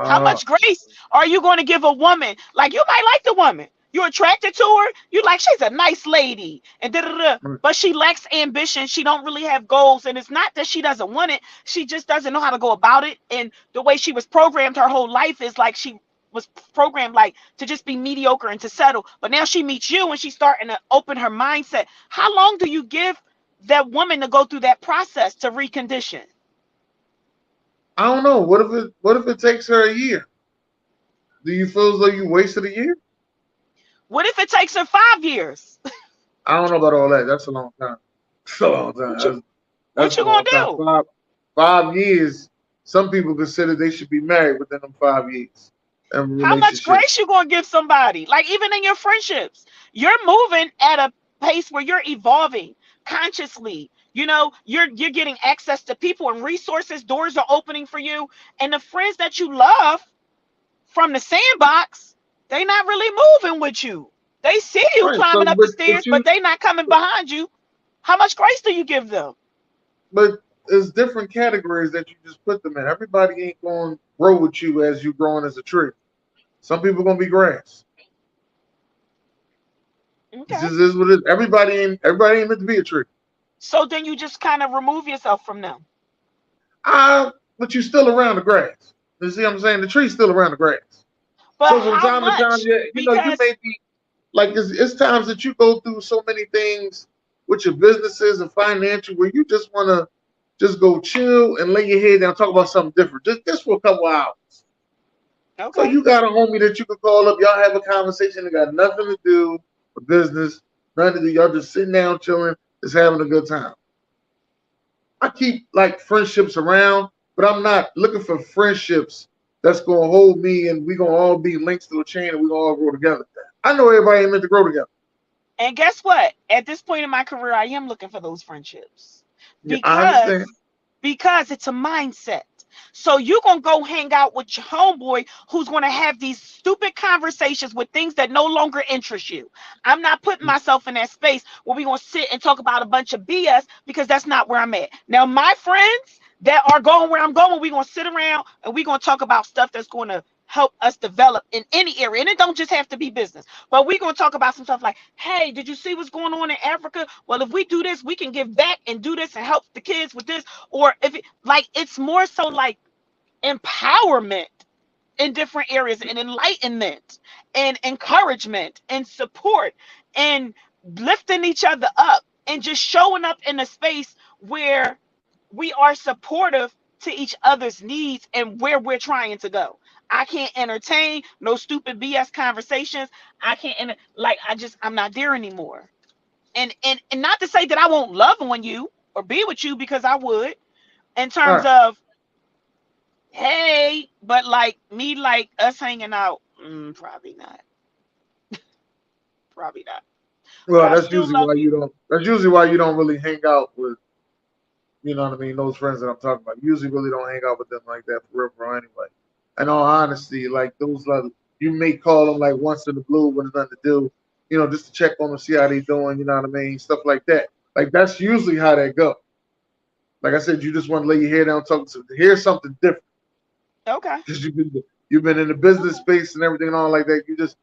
How Uh, much grace are you going to give a woman? Like, you might like the woman, you're attracted to her, you like, she's a nice lady, and da da da, but she lacks ambition, she don't really have goals, and it's not that she doesn't want it, she just doesn't know how to go about it. And the way she was programmed her whole life is like she was programmed like to just be mediocre and to settle. But now she meets you and she's starting to open her mindset. How long do you give that woman to go through that process to recondition? I don't know. What if it takes her a year? Do you feel as though you wasted a year? What if it takes her 5 years? I don't know about all that. That's a long time. That's a long time. what you That's what a you gonna long time. do? Five years. Some people consider they should be married within them 5 years in a How much relationship. grace you gonna give somebody? Like, even in your friendships, you're moving at a pace where you're evolving consciously. You're getting access to people and resources. Doors are opening for you, and the friends that you love from the sandbox, they not really moving with you. They see you Right. So, climbing up the but stairs, but they not coming behind you. How much grace do you give them? but there's different categories that you just put them in. Everybody ain't going to grow with you as you growing as a tree. Some people gonna be grass. It Okay. just is what it is. Everybody ain't meant to be a tree. So then you just kind of remove yourself from them. But you still around the grass. You see what I'm saying? The tree's still around the grass. But So from how time to time, much? yeah, you Because may be like it's times that you go through so many things with your businesses and financial where you just want to just go chill and lay your head down, talk about something different, just for a couple hours. So okay. you got a homie that you can call up, y'all have a conversation that got nothing to do with business, nothing to do. Y'all just sitting down chilling, just having a good time. I keep like friendships around, but I'm not looking for friendships that's gonna hold me and we gonna all be links to a chain and we gonna all grow together. I know everybody ain't meant to grow together. And guess what? At this point in my career, I am looking for those friendships Yeah, I because understand. it's a mindset. So you're gonna go hang out with your homeboy who's gonna have these stupid conversations with things that no longer interest you. I'm not putting myself in that space where we're gonna sit and talk about a bunch of BS because that's not where I'm at. Now, my friends that are going where I'm going, we're gonna sit around and we're gonna talk about stuff that's gonna help us develop in any area. And it don't just have to be business, but we're gonna talk about some stuff like, hey, did you see what's going on in Africa? Well, if we do this, we can give back and do this and help the kids with this. Or if it, like, it's more so like empowerment in different areas and enlightenment and encouragement and support and lifting each other up and just showing up in a space where we are supportive to each other's needs and where we're trying to go. I can't entertain no stupid BS conversations. I can't like I'm not there anymore. And not to say that I won't love on you or be with you, because I would, in All terms right. of, hey, but like me, like us hanging out, probably not. Probably not. But Well, I still love you. That's usually why you don't really hang out with. You know what I mean? Those friends that I'm talking about. You usually really don't hang out with them like that for real, anyway. In all honesty, like those, like, you may call them like once in the blue when there's nothing to do. Just to check on them, see how they doing. You know what I mean? Stuff like that. Like that's usually how they go. Like I said, you just want to lay your head down, talk to. Here's something different Okay. because you've been in the business space and everything and all like that. You just,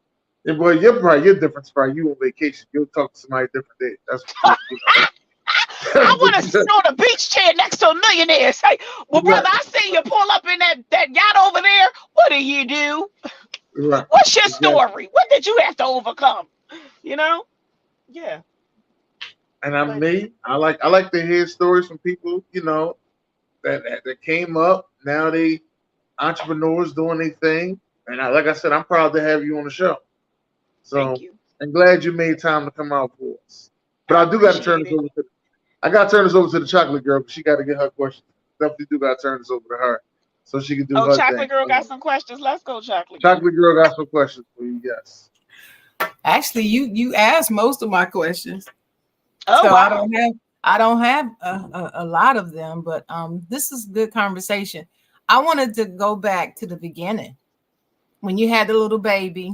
and boy, you're different. Probably you on vacation. You'll talk to somebody different day. That's what I want to you sit on a beach chair next to a millionaire. Say, well, right, brother, I see you pull up in that yacht over there. What do you do? right, What's your exactly. story? What did you have to overcome? You know? Yeah. And I'm But me. I like to hear stories from people, that came up. Now they entrepreneurs doing their thing. And like I said, I'm proud to have you on the show. thank So you. I'm glad you made time to come out for us. But I I do got to turn appreciate this it. over to. I got to turn this over to the chocolate girl, but she got to get her question. Definitely do got to turn this over to her so she can do Oh, her Chocolate thing. Girl got some questions. Let's go, Chocolate Girl. Chocolate girl got some questions for you. Yes. Actually, you asked most of my questions, Oh, so wow. I don't have a lot of them. But this is good conversation. I wanted to go back to the beginning when you had the little baby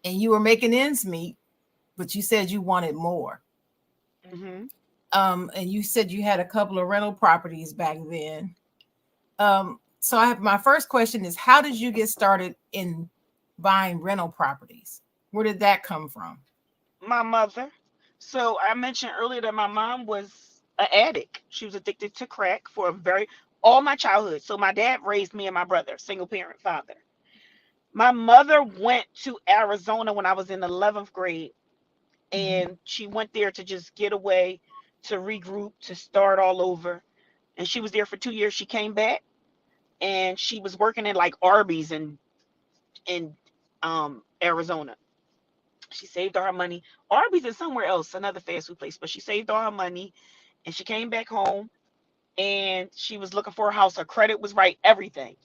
and you were making ends meet, but you said you wanted more. Hmm. And you said you had a couple of rental properties back then. So I have my first question is, how did you get started in buying rental properties? Where did that come from? My mother. So I mentioned earlier that my mom was an addict. She was addicted to crack for all my childhood. So my dad raised me and my brother, single parent father. My mother went to Arizona when I was in 11th grade, Mhm. and she went there to just get away, to regroup, to start all over. And she was there for 2 years. She came back and she was working in like Arby's in Arizona. She saved all her money. Arby's is somewhere else, another fast food place, but she saved all her money and she came back home and she was looking for a house. Her credit was right, everything.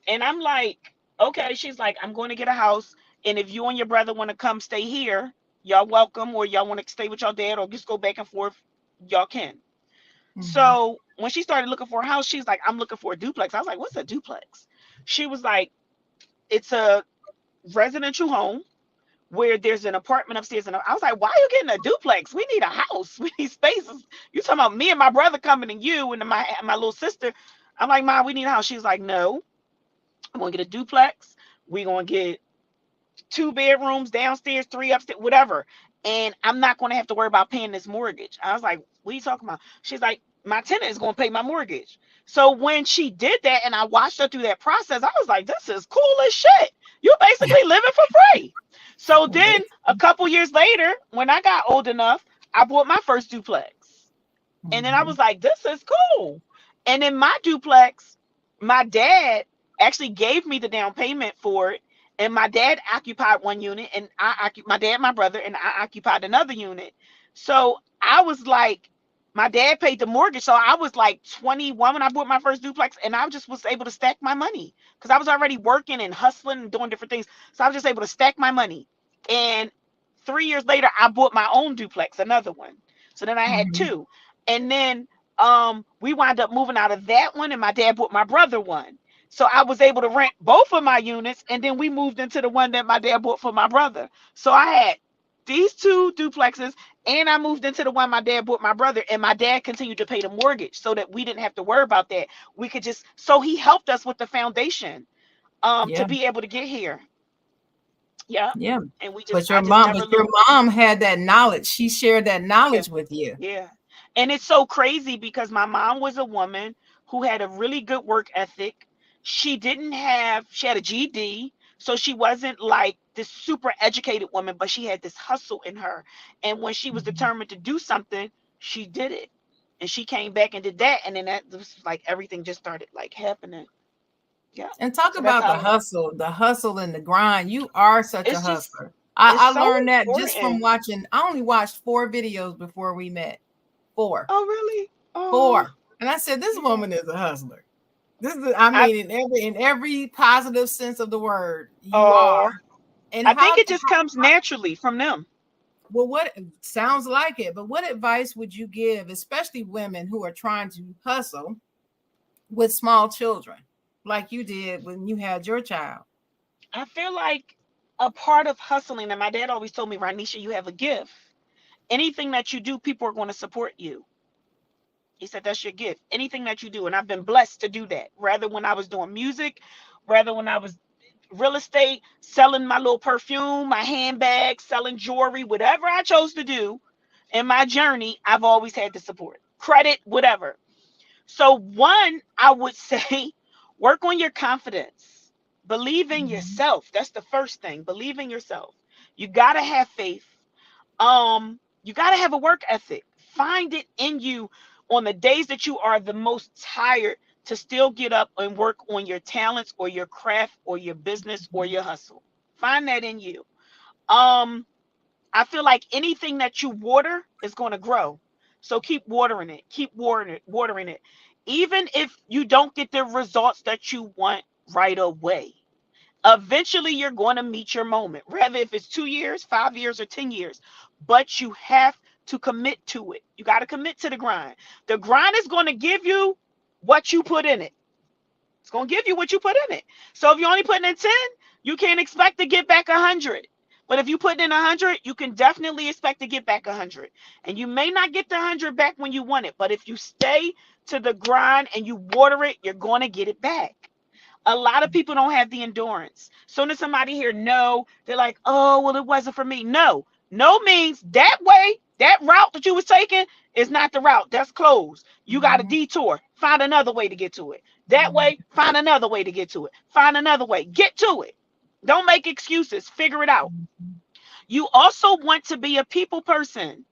And I'm like, okay. She's like, I'm going to get a house. And if you and your brother want to come stay here, y'all welcome, or y'all want to stay with your dad or just go back and forth, y'all can. Mhm. So when she started looking for a house, she's like, I'm looking for a duplex. I was like, what's a duplex? She was like, it's a residential home where there's an apartment upstairs. And I was like, why are you getting a duplex? We need a house. We need spaces. You talking about me and my brother coming and you and my little sister. I'm like, Mom, we need a house. She's like, no, I'm gonna get a duplex. We're gonna get 2 bedrooms downstairs, three upstairs, whatever. And I'm not gonna have to worry about paying this mortgage. I was like, what are you talking about? She's like, my tenant is gonna pay my mortgage. So when she did that and I watched her through that process, I was like, this is cool as shit. You're basically living for free. So then a couple years later, when I got old enough, I bought my first duplex. And then I Mhm. was like, this is cool. And in my duplex, my dad actually gave me the down payment for it. And my dad occupied one unit, and my dad, my brother, and I occupied another unit. So I was like, my dad paid the mortgage. So I was like 21 when I bought my first duplex, and I just was able to stack my money because I was already working and hustling and doing different things. So I was just able to stack my money. And 3 years later, I bought my own duplex, another one. So then I had Mhm. two. And then we wound up moving out of that one, and my dad bought my brother one. So I was able to rent both of my units, and then we moved into the one that my dad bought for my brother. So I had these two duplexes, and I moved into the one my dad bought my brother, and my dad continued to pay the mortgage so that we didn't have to worry about that. We could just, so he helped us with the foundation to Yeah. be able to get here. Yeah. Yeah. And But I your just mom, never but your looked. mom had that knowledge. She shared that Yeah. knowledge with you. Yeah. And it's so crazy because my mom was a woman who had a really good work ethic. She had a GED, so she wasn't like this super educated woman, but she had this hustle in her. And when she was Mhm. determined to do something, she did it. And she came back and did that. And then that was like everything just started like happening. Yeah. And talk So that's about how the hustle and the grind. You are such a it's just, hustler. it's I so learned that just from important. watching. I only watched 4 videos before we met. Four. Oh, really? Oh, 4. And I said, this yeah. woman is a hustler. This is, I I, mean, in every positive sense of the word, you are. oh, And I think it just comes naturally from them. well, what sounds like it, but what advice would you give, especially women who are trying to hustle with small children, like you did when you had your child? I feel like a part of hustling, and my dad always told me, Ranisha, you have a gift. Anything that you do, people are going to support you. He said, that's your gift. Anything that you do. And I've been blessed to do that. Rather when I was doing music, rather when I was real estate, selling my little perfume, my handbags, selling jewelry, whatever I chose to do in my journey, I've always had the support, credit, whatever. So, one, I would say, work on your confidence. Believe in Mhm. yourself. That's the first thing. Believe in yourself. You gotta have faith. You gotta have a work ethic. Find it in you on the days that you are the most tired to still get up and work on your talents or your craft or your business or your hustle. Find that in you. Um, I feel like anything that you water is going to grow. So keep watering it. Keep watering it. Even if you don't get the results that you want right away. Eventually you're going to meet your moment. Whether if it's 2 years, 5 years or 10 years. But you have to commit to it. You got to commit to the grind. The grind is going to give you what you put in it. It's going to give you what you put in it. So if you're only putting in 10, you can't expect to get back 100. But if you put in 100, you can definitely expect to get back 100. And you may not get the 100 back when you want it, but if you stay to the grind and you water it, you're going to get it back. A lot of people don't have the endurance. Soon as somebody hear no, they're like, oh, well, it wasn't for me. No, no means that way, that route that you was taking is not the route. That's closed. You got a Mhm. detour. Find another way to get to it. That Mhm. way, find another way to get to it. Find another way. Get to it. Don't make excuses. Figure it out. Mhm. You also want to be a people person.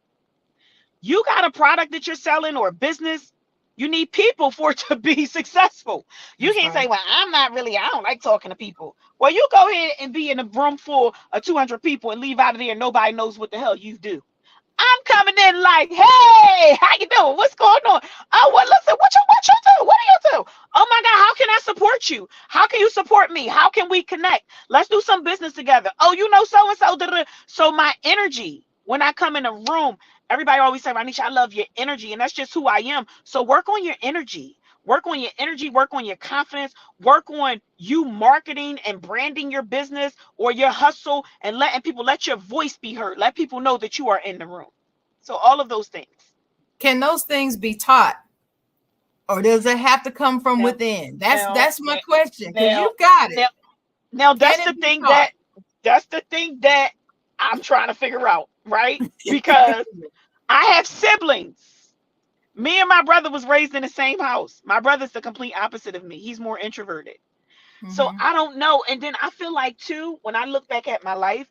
You got a product that you're selling or a business, you need people for it to be successful. You That's can't say, right. well, I don't like talking to people. Well, you go ahead and be in a room full of 200 people and leave out of there and nobody knows what the hell you do. I'm coming in like, hey, how you doing? What's going on? Oh, well, listen, what you do? What do you do? Oh my God, how can I support you? How can you support me? How can we connect? Let's do some business together. Oh, you know so and so. So my energy when I come in a room, everybody always say, Ranisha, I love your energy, and that's just who I am. So work on your energy. Work on your energy, work on your confidence, work on you marketing and branding your business or your hustle and letting people let your voice be heard. Let people know that you are in the room. So all of those things. Can those things be taught, or does it have to come from Now, within? now, That's my question, because now, you got it. now, now Can that's it the be thing taught? that I'm trying to figure out, right? Because I have siblings. Me and my brother was raised in the same house. My brother's the complete opposite of me. He's more introverted. So Mhm. I don't know. And then I feel like too, when I look back at my life,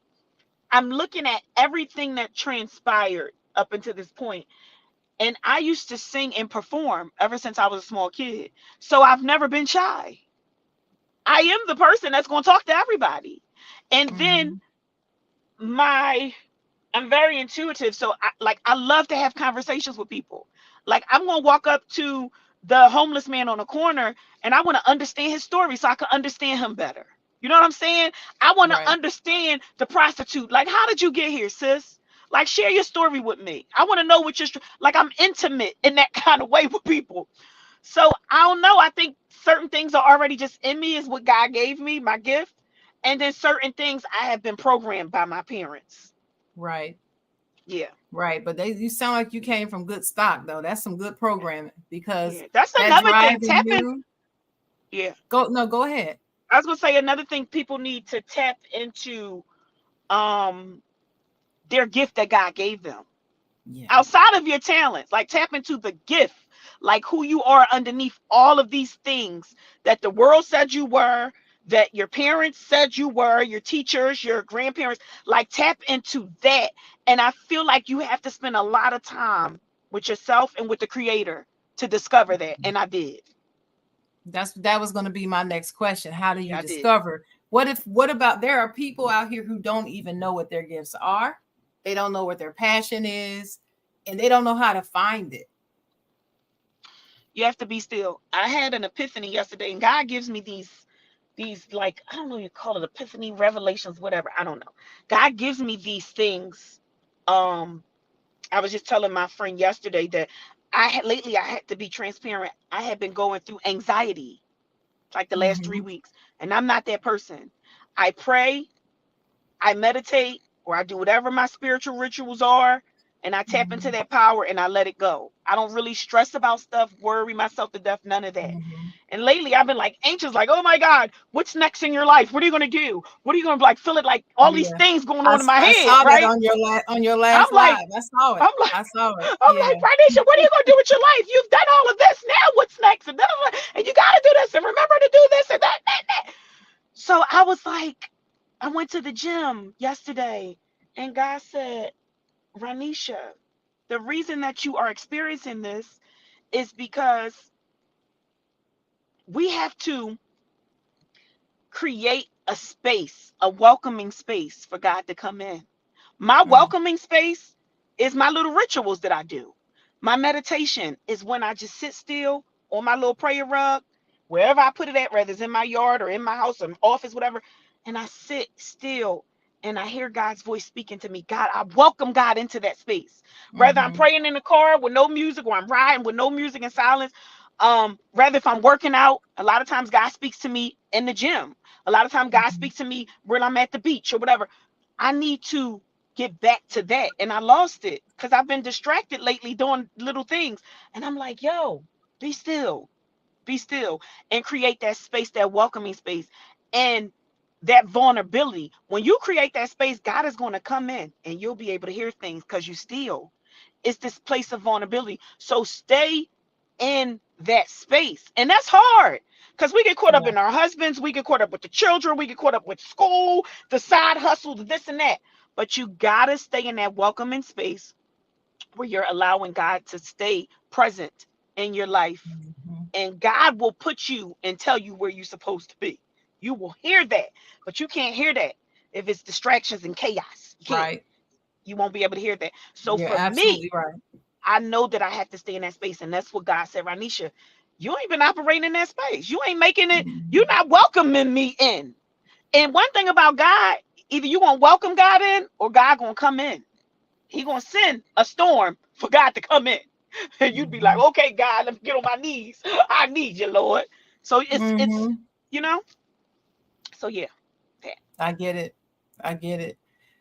I'm looking at everything that transpired up until this point. And I used to sing and perform ever since I was a small kid. So I've never been shy. I am the person that's going to talk to everybody. And then Mhm. my I'm very intuitive. So I love to have conversations with people. Like I'm going to walk up to the homeless man on the corner and I want to understand his story so I can understand him better. You know what I'm saying? I want to Right. understand the prostitute. Like, how did you get here, sis? Like, share your story with me. I want to know what like, I'm intimate in that kind of way with people. So I don't know. I think certain things are already just in me, is what God gave me, my gift. And then certain things I have been programmed by my parents. Right. Yeah. Right. But you sound like you came from good stock though. That's some good programming, because Yeah. That's that another drive thing. in Tapping. you. Yeah. Go ahead. I was gonna say another thing people need to tap into um their gift that God gave them. Yeah. Outside of your talents, like tap into the gift, like who you are underneath all of these things that the world said you were, that your parents said you were, your teachers, your grandparents. Like, tap into that. And I feel like you have to spend a lot of time with yourself and with the creator to discover that. And I did. That was going to be my next question. How do you Yeah, I did. discover? What about, there are people out here who don't even know what their gifts are. They don't know what their passion is, and they don't know how to find it. You have to be still. I had an epiphany yesterday, and God gives me these, like, I don't know, you call it epiphany, revelations, whatever, I don't know. God gives me these things. I was just telling my friend yesterday that I had to be transparent. I had been going through anxiety like the last 3 weeks, and I'm not that person. I pray, I meditate, or I do whatever my spiritual rituals are, and I tap into that power and I let it go. I don't really stress about stuff, worry myself to death, none of that. And lately I've been like anxious, like, oh my God, what's next in your life? What are you gonna do? What are you gonna, like, feel it, like all these Yeah. things going on in my I head, saw that right? on your I'm last like, live. I saw it. I'm like, I saw it. I'm Yeah. like, Pranisha, what are you gonna do with your life? You've done all of this. Now what's next? And you gotta do this and remember to do this and that. So I was like, I went to the gym yesterday, and God said, Ranisha, the reason that you are experiencing this is because we have to create a space, a welcoming space for God to come in. My welcoming space is my little rituals that I do. My meditation is when I just sit still on my little prayer rug, wherever I put it at, whether it's in my yard or in my house or office, whatever, and I sit still and I hear God's voice speaking to me. God, I welcome God into that space. Whether I'm praying in the car with no music or I'm riding with no music and silence. Rather, if I'm working out, a lot of times God speaks to me in the gym. A lot of times God speaks to me when I'm at the beach or whatever. I need to get back to that, and I lost it because I've been distracted lately doing little things. And I'm like, yo, be still, and create that space, that welcoming space, and that vulnerability. When you create that space, God is going to come in and you'll be able to hear things because you still. It's this place of vulnerability. So stay in that space. And that's hard because we get caught up Yeah. in our husbands, we get caught up with the children, we get caught up with school, the side hustle, the this and that. But you gotta stay in that welcoming space where you're allowing God to stay present in your life. And God will put you and tell you where you're supposed to be. You will hear that, but you can't hear that if it's distractions and chaos. You can't. Right. You won't be able to hear that. So You're for me, absolutely right. I know that I have to stay in that space. And that's what God said, Ranisha, you ain't been operating in that space. You ain't making it, you're not welcoming me in. And one thing about God, either you gonna welcome God in or God gonna come in. He gonna send a storm for God to come in. And you'd be like, okay, God, let me get on my knees. I need you, Lord. So it's you know, so yeah. That. I get it. I get it.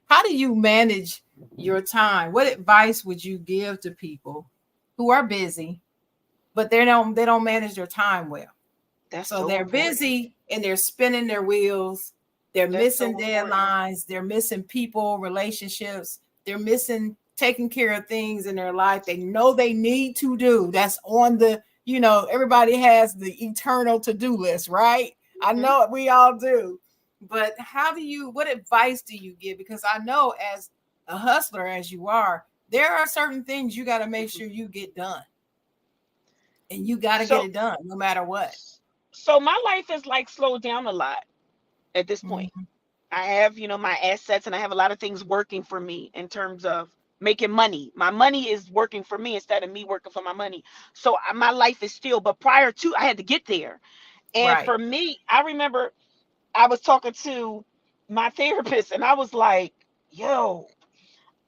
How do you manage your time? What advice would you give to people who are busy, but they don't manage their time well? That's So so they're important. busy and they're spinning their wheels. They're That's missing so important. deadlines. They're missing people, relationships. They're missing taking care of things in their life they know they need to do. That's on the, everybody has the eternal to-do list, right? I know we all do. But what advice do you give? Because I know as a hustler, as you are, there are certain things you got to make sure you get done. And you got to get So it done no matter what. so my life is like slowed down a lot at this point. I have, my assets and I have a lot of things working for me in terms of making money. My money is working for me instead of me working for my money. So my life is still, but prior to, I had to get there. And Right. for me, I remember I was talking to my therapist and I was like, yo,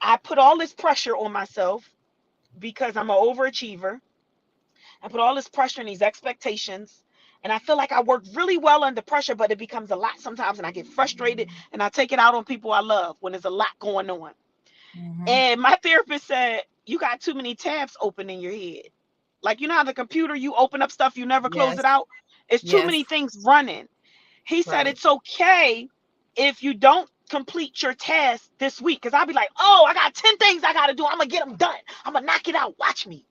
I put all this pressure on myself because I'm an overachiever. I put all this pressure and these expectations. And I feel like I work really well under pressure, but it becomes a lot sometimes. And I get frustrated and I take it out on people I love when there's a lot going on. Mhm. And my therapist said, you got too many tabs open in your head. Like, you know how the computer, you open up stuff, you never close Yes. it out? It's too Yes. many things running. He said, Right. it's okay if you don't complete your task this week. Because I'll be like, oh, I got 10 things I got to do. I'm going to get them done. I'm going to knock it out. Watch me.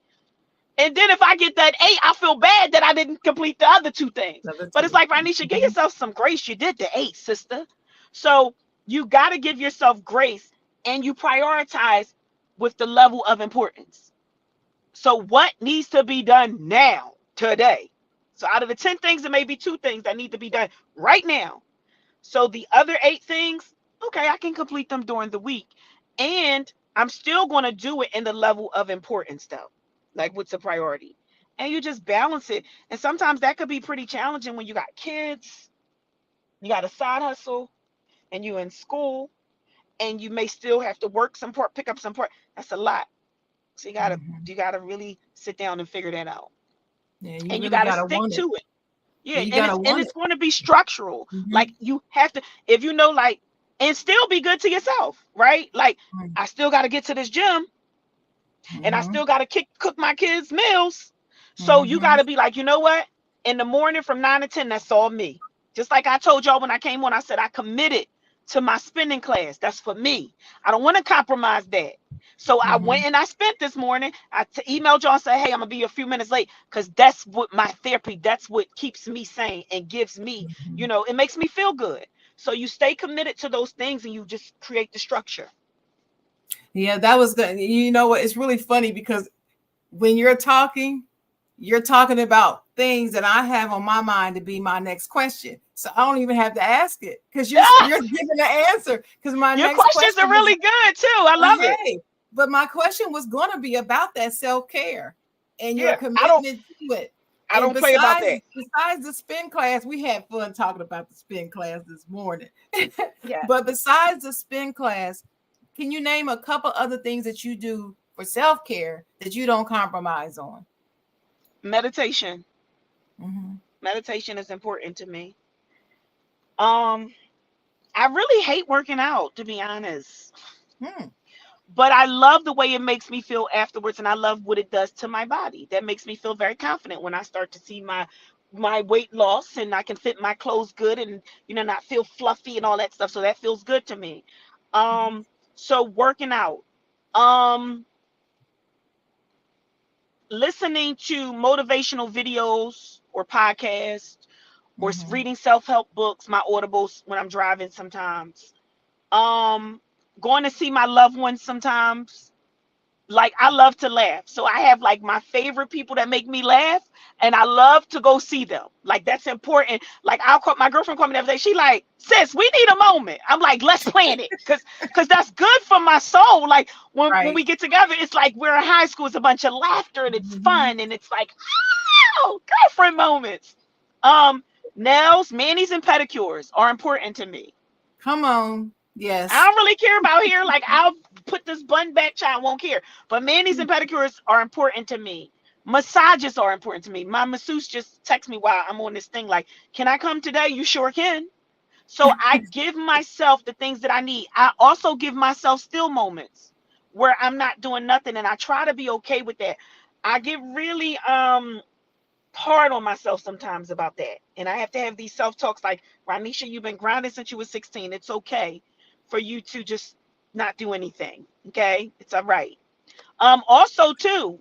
And then if I get that 8, I feel bad that I didn't complete the other 2 things. Number But it's two. like, Ranisha, give Mhm. yourself some grace. You did the 8, sister. So you got to give yourself grace and you prioritize with the level of importance. So what needs to be done now, today? So out of the 10 things, there may be 2 things that need to be done right now. So the other 8 things, okay, I can complete them during the week. And I'm still going to do it in the level of importance, though. Like, what's the priority? And you just balance it. And sometimes that could be pretty challenging when you got kids, you got a side hustle, and you're in school, and you may still have to work some part, pick up some part. That's a lot. So Mhm. you gotta really sit down and figure that out. Yeah, you And you really gotta gotta stick want it. to it. Yeah, Yeah, you and gotta it's want it. going to be structural. Mhm. Like, you have to, if you know, like, and still be good to yourself, right? Like, I still got to get to this gym, and I Mhm. still got to cook my kids meals. So you got Mhm. to be like, you know what? In the morning from 9 to 10, that's all me. Just like I told y'all when I came on, I said I committed to my spinning class. That's for me. I don't want to compromise that. So I went Mhm. and I spent this morning. I emailed y'all and said, hey, I'm going to be a few minutes late, because that's what my therapy, that's what keeps me sane and gives me, Mhm. it makes me feel good. So you stay committed to those things and you just create the structure. Yeah, that was good. You know what? It's really funny because when you're talking about things that I have on my mind to be my next question. So I don't even have to ask it because you're giving the answer. Because my Your next questions are question was, really good too. I love it. hey, but my question was going to be about that self-care and your Yeah, I don't commitment to it. I And don't play about that. besides the spin class, we had fun talking about the spin class this morning. Yeah. But besides the spin class, can you name a couple other things that you do for self-care that you don't compromise on? Meditation. Mm-hmm. Meditation is important to me. Um, I really hate working out, to be honest. Hmm. But I love the way it makes me feel afterwards, and I love what it does to my body. That makes me feel very confident when I start to see my weight loss, and I can fit my clothes good, and not feel fluffy and all that stuff. So that feels good to me. Um, so working out. Um, Listening to motivational videos or podcasts, or Mm-hmm. reading self-help books, my audibles when I'm driving sometimes. Um, Going to see my loved ones sometimes. Like, I love to laugh. So I have like my favorite people that make me laugh, and I love to go see them. Like, that's important. Like, I'll call my girlfriend, call me the other day. She like, sis, we need a moment. I'm like, let's plan it. Cause that's good for my soul. Like, when Right. we get together, it's like we're in high school, it's a bunch of laughter and it's Mm-hmm. fun, and it's like, oh, girlfriend moments. Um, Nails, manis, and pedicures are important to me. Come on. I Yes. don't really care about hair. Like, I'll put this bun back, child, won't care. But manis and pedicures are important to me. Massages are important to me. My masseuse just texts me while I'm on this thing, like, can I come today? You sure can. So I give myself the things that I need. I also give myself still moments where I'm not doing nothing, and I try to be okay with that. I get really hard on myself sometimes about that. And I have to have these self-talks like, Ranisha, you've been grounded since you were 16. It's okay for you to just not do anything. Okay? It's all right. Also too,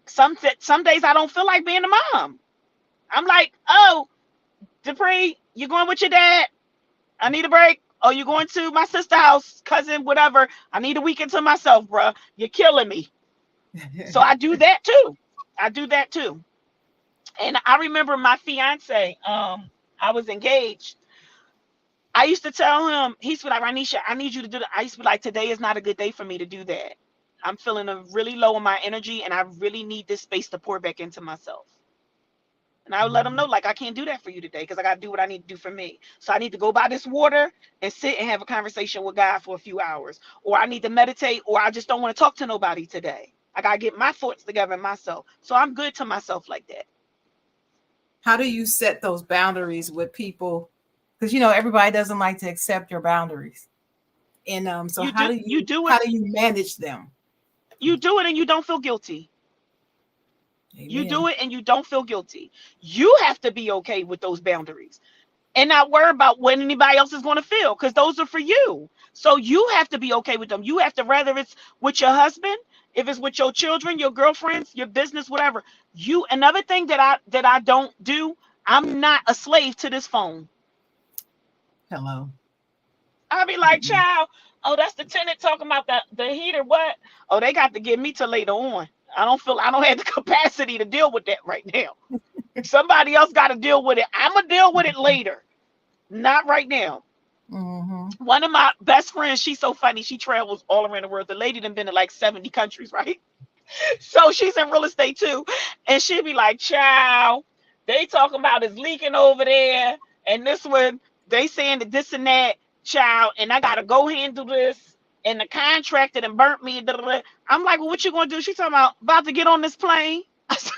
some days I don't feel like being a mom. I'm like, oh, Dupree, you going with your dad? I need a break. Oh, you going to my sister house, cousin, whatever. I need a weekend to myself, bruh. You're killing me. So I do that too. I do that too. And I remember my fiance, I was engaged. I used to tell him, he used to be like, Ranisha, I need you to do that. I used to be like, today is not a good day for me to do that. I'm feeling really low on my energy, and I really need this space to pour back into myself. And I would let them know, like, I can't do that for you today because I got to do what I need to do for me. So I need to go buy this water and sit and have a conversation with God for a few hours. Or I need to meditate, or I just don't want to talk to nobody today. I got to get my thoughts together in myself. So I'm good to myself like that. How do you set those boundaries with people? Because, everybody doesn't like to accept your boundaries. And so how do you manage them? You do it and you don't feel guilty. Amen. You do it and you don't feel guilty. You have to be okay with those boundaries and not worry about what anybody else is going to feel, because those are for you. So you have to be okay with them. You have to, whether it's with your husband, if it's with your children, your girlfriends, your business, whatever. Another thing that I don't do, I'm not a slave to this phone. Hello. I'll be like, child, oh, that's the tenant talking about the heater. What? Oh, they got to get me till later on. I don't have the capacity to deal with that right now. Somebody else got to deal with it. I'm going to deal with it later. Not right now. Mm-hmm. One of my best friends, she's so funny. She travels all around the world. The lady done been to like 70 countries, right? So she's in real estate too. And she'd be like, child, they talking about it's leaking over there. And this one, they saying that this and that, child. And I got to go handle this. And the contractor done burnt me. I'm like, well, what you going to do? She's talking about to get on this plane. I said,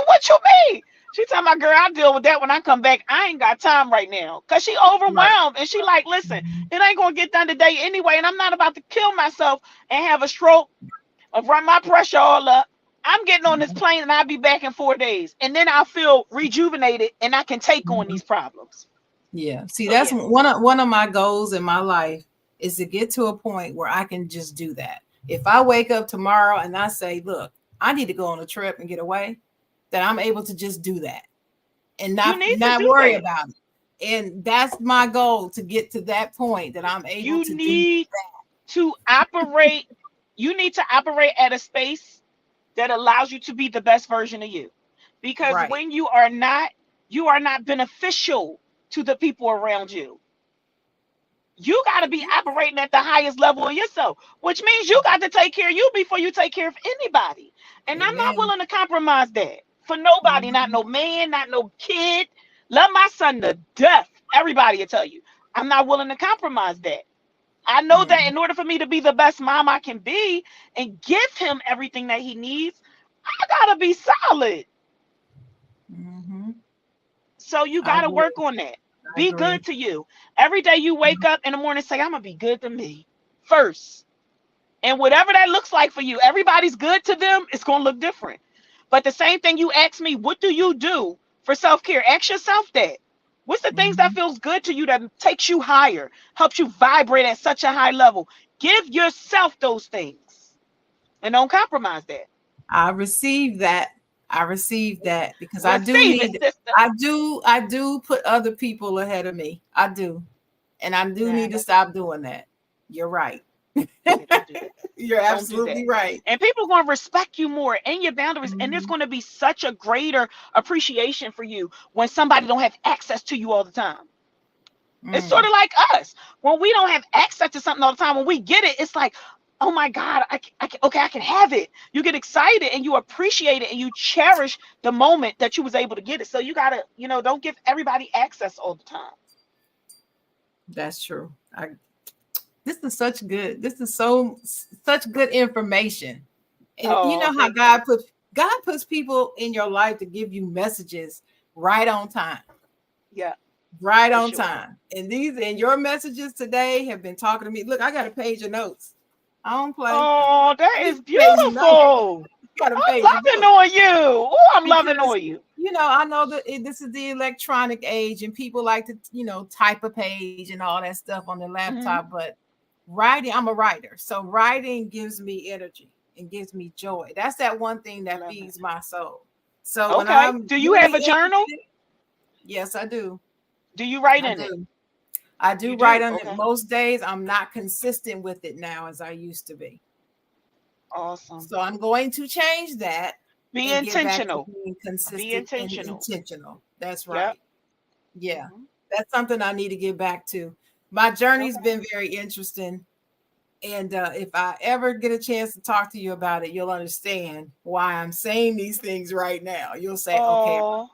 what you mean? She talking about, girl, I'll deal with that when I come back. I ain't got time right now. Because she overwhelmed. Right. And she like, listen, it ain't going to get done today anyway. And I'm not about to kill myself and have a stroke or run my pressure all up. I'm getting on this plane and I'll be back in 4 days. And then I'll feel rejuvenated and I can take on these problems. Yeah. See, that's one of my goals in my life is to get to a point where I can just do that. If I wake up tomorrow and I say, look, I need to go on a trip and get away, that I'm able to just do that and not worry about it. And that's my goal, to get to that point that I'm able to do that. You need to operate at a space that allows you to be the best version of you. Because when you are not beneficial to the people around you. You got to be operating at the highest level of yourself, which means you got to take care of you before you take care of anybody. And Amen. I'm not willing to compromise that for nobody, not no man, not no kid. Love my son to death. Everybody will tell you. I'm not willing to compromise that. I know that in order for me to be the best mom I can be and give him everything that he needs, I got to be solid. Mm-hmm. So you got to work on that. Be good to you. Every day you wake up in the morning, say, I'm going to be good to me first. And whatever that looks like for you, everybody's good to them. It's going to look different. But the same thing you ask me, what do you do for self-care? Ask yourself that. What's the things that feels good to you that takes you higher, helps you vibrate at such a high level? Give yourself those things and don't compromise that. I receive that because I do put other people ahead of me. I do. And I do need to stop doing that. You're right. You're absolutely right. And people are going to respect you more and your boundaries. And there's going to be such a greater appreciation for you when somebody don't have access to you all the time. It's sort of like us. When we don't have access to something all the time, when we get it, it's like, oh my God, I can have it. You get excited and you appreciate it and you cherish the moment that you was able to get it. So you got to, don't give everybody access all the time. That's true. This is such good information. And you know how God puts people in your life to give you messages right on time. Yeah. Right on time. And your messages today have been talking to me. Look, I got a page of notes. I don't play. Oh, that is beautiful. I'm loving on you. Oh, I'm loving on you. I know that this is the electronic age and people like to, type a page and all that stuff on their laptop. But writing, I'm a writer. So writing gives me energy and gives me joy. That's that one thing that feeds my soul. So do you have a journal? Yes, I do. Do you write in it? I do write on it most days. I'm not consistent with it now as I used to be. Awesome. So I'm going to change that. Be intentional. Being consistent. Be intentional. And intentional. That's right. Yep. Yeah. That's something I need to get back to. My journey's been very interesting. And if I ever get a chance to talk to you about it, you'll understand why I'm saying these things right now. You'll say, okay, Oh,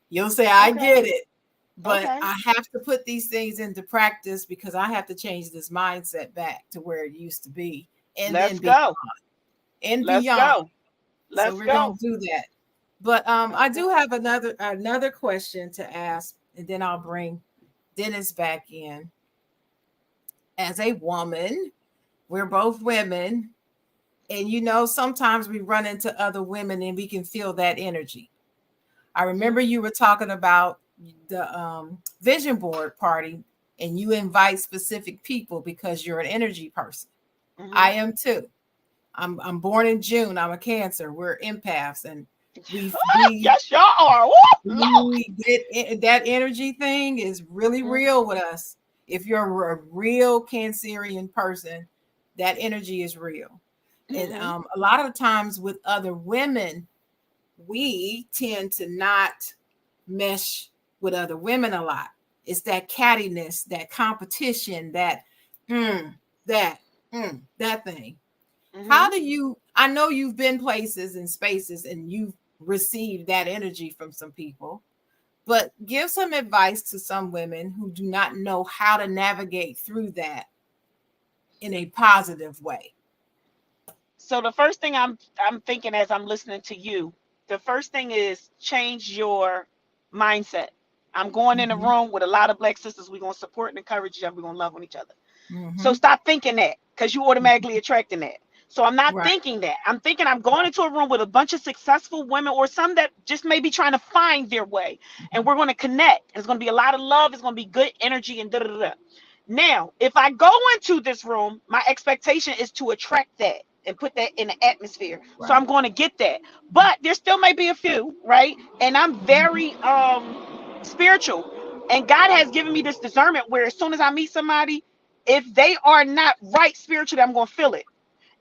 you'll say, I okay, get it. But okay. I have to put these things into practice because I have to change this mindset back to where it used to be, and then Let's be go. and Let's beyond. go. So Let's we're gonna go. do that. But Let's I go. do have another question to ask, and then I'll bring Dennis back in. As a woman, we're both women, and sometimes we run into other women and we can feel that energy. I remember Mhm. you were talking about the vision board party, and you invite specific people because you're an energy person. I Mhm. am too. I'm born in June. I'm a Cancer. We're empaths, and we Yes, y'all are. Woo, Lord. we get that energy thing is really Mhm. real with us. If you're a real Cancerian person, that energy is real. And Mhm. a lot of times with other women, we tend to not mesh with other women a lot. It's that cattiness, that competition, mm, that that thing. How Mhm. do you? I know you've been places and spaces, and you've received that energy from some people, but give some advice to some women who do not know how to navigate through that in a positive way. So the first thing I'm thinking as I'm listening to you, the first thing is change your mindset. I'm going in a Mhm, room with a lot of black sisters. We're gonna support and encourage each other. We're gonna love on each other. So mhm, stop thinking that because you automatically mhm. attracting that. So I'm not Right, thinking that. I'm thinking I'm going right. into a room with a bunch of successful women or some that just may be trying to find their way. And Mhm, we're going to connect. It's going to be a lot of love. It's going to be good energy and da da da. Now, if I go into this room, my expectation is to attract that and put that in the atmosphere. So right. I'm going to get that. But there still may be a few, right? And I'm Mhm. very spiritual. And God has given me this discernment where as soon as I meet somebody, if they are not right spiritually, I'm going to feel it.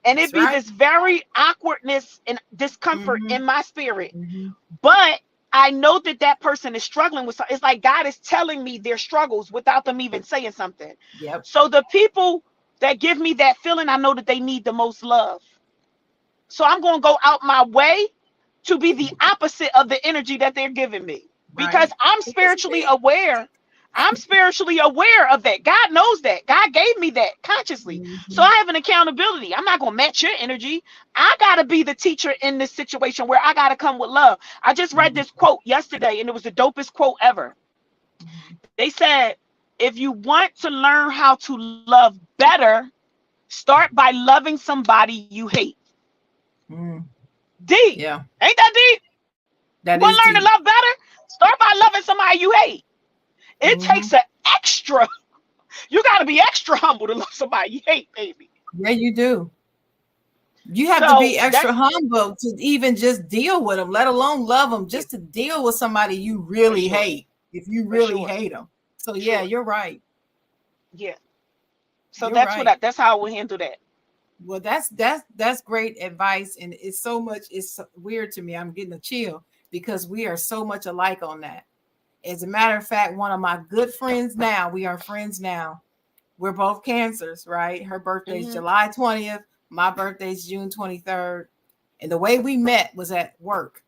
And That's it be right. this very awkwardness and discomfort Mhm, in my spirit. mhm. But I know that that person is struggling with something. It's like God is telling me their struggles without them even saying something. Yep. So the people that give me that feeling, I know that they need the most love. So I'm going to go out my way to be the opposite of the energy that they're giving me because Right. I'm spiritually Participate. aware. I'm spiritually aware of that. God knows that. God gave me that consciously. So Mhm, I have an accountability. I'm not going to match your energy. I got to be the teacher in this situation where I got to come with love. I just read mhm, this quote yesterday and it was the dopest quote ever. mhm. They said, if you want to learn how to love better, start by loving somebody you hate. Mm. Deep. Yeah, Ain't that deep? You that want is to learn to deep. love better? Start by loving somebody you hate. It Mhm. takes an extra. You got to be extra humble to love somebody you hate, baby. Yeah, you do. You have to So be extra that's humble to even just deal with them, let alone love them, yeah, just to deal with somebody you for really sure, hate, if you for really sure, hate them. So yeah, sure, you're right. yeah. So You're right. that's how I would handle that. Well, that's great advice, and it's so much. It's weird to me. I'm getting a chill because we are so much alike on that. As a matter of fact, one of my good friends now, we are friends now. We're both cancers, right? Her birthday's Hmm. July 20th. My birthday's June 23rd. And the way we met was at work.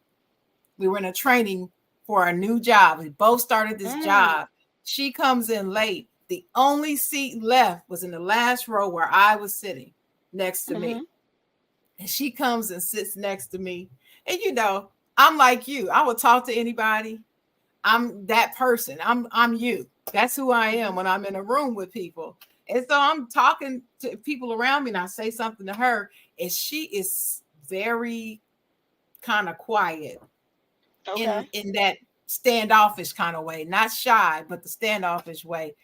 We were in a training for a new job. We both started this Mm, job. She comes in late. The only seat left was in the last row where I was sitting next to hmm. me. And she comes and sits next to me. And I'm like you. I will talk to anybody. I'm that person. I'm you. That's who I am Hmm. when I'm in a room with people. And so I'm talking to people around me and I say something to her, and she is very kind of quiet in Okay. that standoffish kind of way, not shy, but the standoffish way.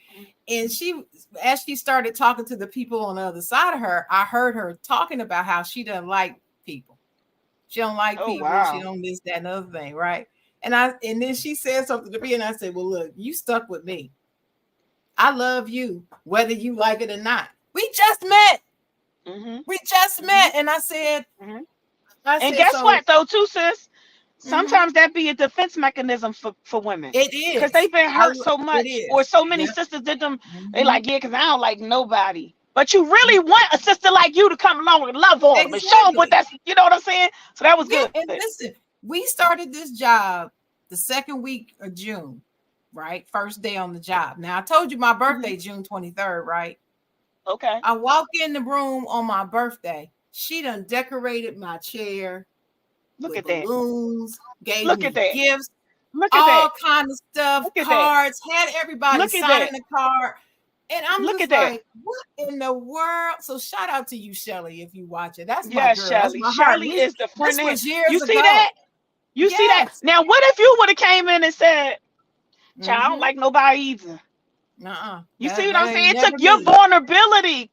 And she, as she started talking to the people on the other side of her, I heard her talking about how she doesn't like people. She don't like Oh people. She wow. don't this, that, and other thing, right? And then she said something to me, and I said, "Well, look, you stuck with me. I love you, whether you like it or not. We just met. Hmm. We just Hmm. met." And Hmm. I And said, guess so what though, too, sis? mhm, Sometimes that be a defense mechanism for women. it Because is. they've been hurt so It much. Or is. so many Yep. sisters did them. They Hmm. like, yeah, because I don't like nobody. but you really want a sister like you to come along and love on them and show them what Exactly. that's, you know what I'm saying? So that was Yeah, good. and listen, we started this job the second week of June, right? First day on the job. Now I told you my birthday, June 23rd, right? Okay. I walk in the room on my birthday. She done decorated my chair Look with at that. balloons, gave Look at me that. gifts, Look at that. all kind of stuff, Look at that. cards, had everybody Look at signing that. the card. And I'm Look just at that. like, what in the world? So shout out to you, Shelly, if you watch it. That's my Yes, girl. That's Shelly. my heart. Shelly is the This friend of him. was years You see ago. that? You see that? Yes. Now, what if you would have came in and said, "Child, I don't like nobody either." You see what I'm That saying? ain't It took never your me. vulnerability.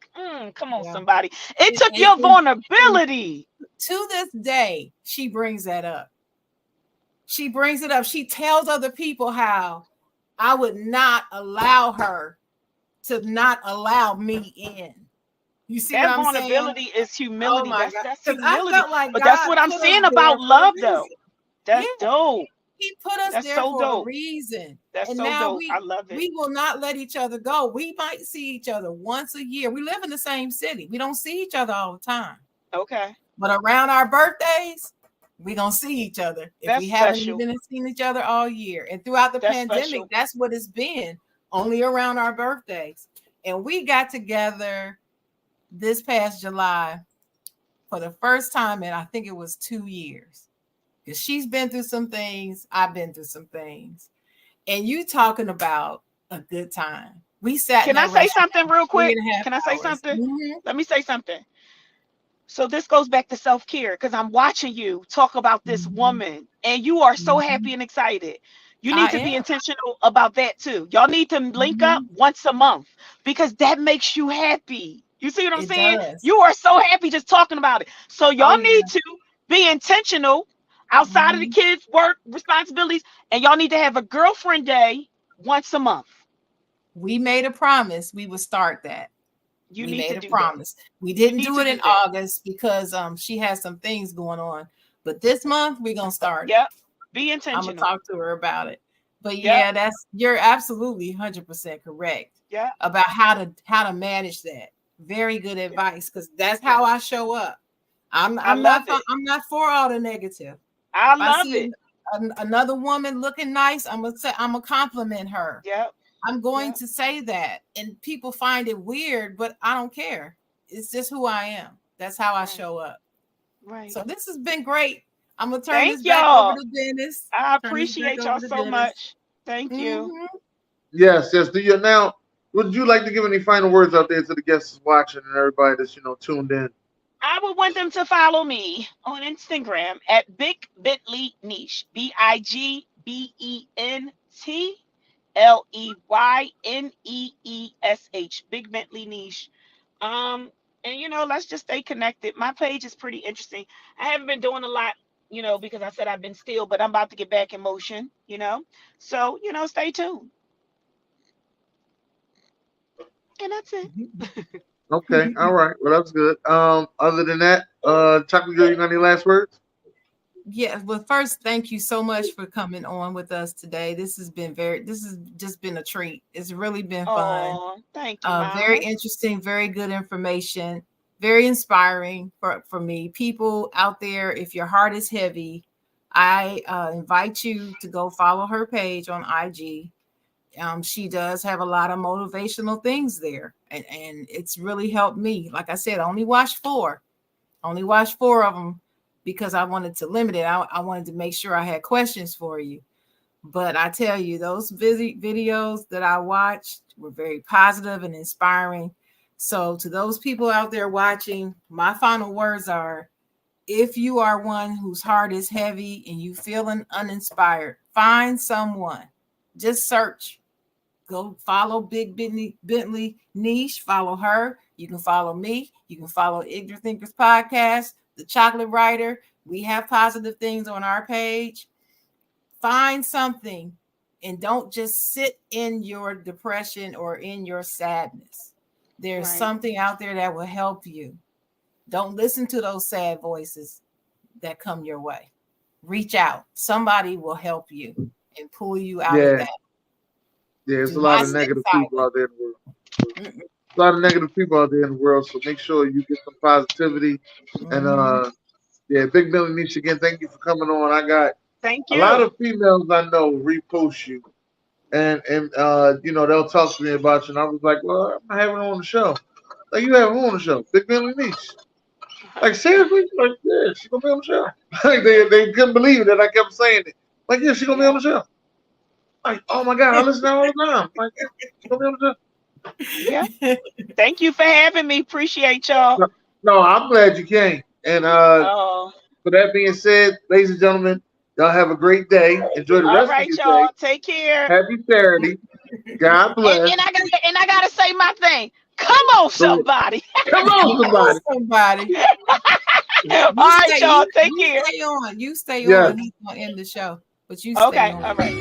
Come on, Yeah. somebody. It took And, your and vulnerability. to this day, she brings that up. She brings it up. She tells other people how I would not allow her to not allow me in. You see That what I'm saying? vulnerability is Oh humility. my God. That's Because I humility. felt like But that's God what I'm put us saying there about for a love, though. reason. That's Yeah. dope. He put us That's there so for a dope. reason. That's And so now dope. I love it. we will not let each other go. We might see each other once a year. We live in the same city. We don't see each other all the time. Okay. But around our birthdays, we don't see each other if That's we haven't special. even seen each other all year. And throughout the That's pandemic, special. that's what it's been, only around our birthdays. And we got together this past July for the first time in I think it was 2 years. Because she's been through some things, I've been through some things. And you talking about a good time. We sat Can in I that say restaurant something real for quick? 3.5 Can I say hours. something? Let me say something. So this goes back to self-care because I'm watching you talk about this woman and you are so happy and excited. You need to I be am. intentional about that too. Y'all need to link up once a month because that makes you happy. You see what I'm It saying? does. You are so happy just talking about it. So Oh, y'all yeah. need to be intentional outside of the kids' work responsibilities, and y'all need to have a girlfriend day once a month. We made a promise we would start that. You We need made to a do that. promise. We You didn't need do to it in do that. August because she has some things going on. But this month we're gonna start it. Yep. Be I'm gonna intentional. talk to her about it. But Yep. yeah, you're absolutely 100% correct Yeah. about how to manage that. Very good advice because that's how I show up. I'm I I'm love not it. I'm not for all the negative. I If I love see it. another woman looking nice, I'm gonna compliment her. Yep. I'm going Yep. to say that, and people find it weird, but I don't care. It's just who I am. That's how I Right. show up. Right. So this has been great. I'm gonna turn this Thank back over y'all. to Dennis. I Turn this back appreciate over y'all to so Dennis. much. Thank you. Mm-hmm. Yes, yes. Do you now? Would you like to give any final words out there to the guests watching and everybody that's tuned in? I would want them to follow me on Instagram at Big Bentley Niche. BigBentleyNeesh. Big Bentley Niche. And let's just stay connected. My page is pretty interesting. I haven't been doing a lot, because I said I've been still, but I'm about to get back in motion. So, stay tuned. And that's it. Okay, all right. Well, that's good. Other than that, Chocolate Girl, you got any last words? Yeah, well, first, thank you so much for coming on with us today. This has just been a treat. It's really been fun. Oh, thank you, Very Mama. interesting, very good information, very inspiring for me. People out there, if your heart is heavy, I invite you to go follow her page on IG. She does have a lot of motivational things there, and it's really helped me. Like I said, I only watched 4 of them because I wanted to limit it. I wanted to make sure I had questions for you. But I tell you, those videos that I watched were very positive and inspiring. So to those people out there watching, my final words are, if you are one whose heart is heavy and you feeling uninspired, find someone. Just search. Go follow Big Bentley Niche. Follow her. You can follow me. You can follow Ignorant Thinkers Podcast, The Chocolate Writer. We have positive things on our page. Find something and don't just sit in your depression or in your sadness. There's something out there that will help you. Don't listen to those sad voices that come your way. Reach out. Somebody will help you and pull you out of that. Yeah, there's Do a lot not of sit negative silent. people out there in the world. a lot of negative people out there in the world. So make sure you get some positivity. And Mhm. yeah, Big Billy Neesh again. Thank you for coming on. I got Thank a lot you. of females I know repost you, and you know they'll talk to me about you. And I was like, well, I'm having her on the show. Like you have her on the show, Big Billy Neesh. Like seriously, like yeah, she gonna be on the show. Like they couldn't believe it that I kept saying it. Like yeah, she gonna be on Yeah. the show. Like oh my god, I listen to her all the time. Like yeah, she gonna be on the show. Yeah. Thank you for having me. Appreciate y'all. No, no, I'm glad you came. And Oh, for that being said, ladies and gentlemen, y'all have a great day. Enjoy the all rest of right, your y'all. day. Take care. Happy Saturday. God bless. And I gotta say my thing. Come on, So, somebody. come on, Come on, somebody. somebody. All You right, stay. y'all. Take You care. stay on. You stay Yes. on. He's gonna end the show, but you stay Okay. on. All right.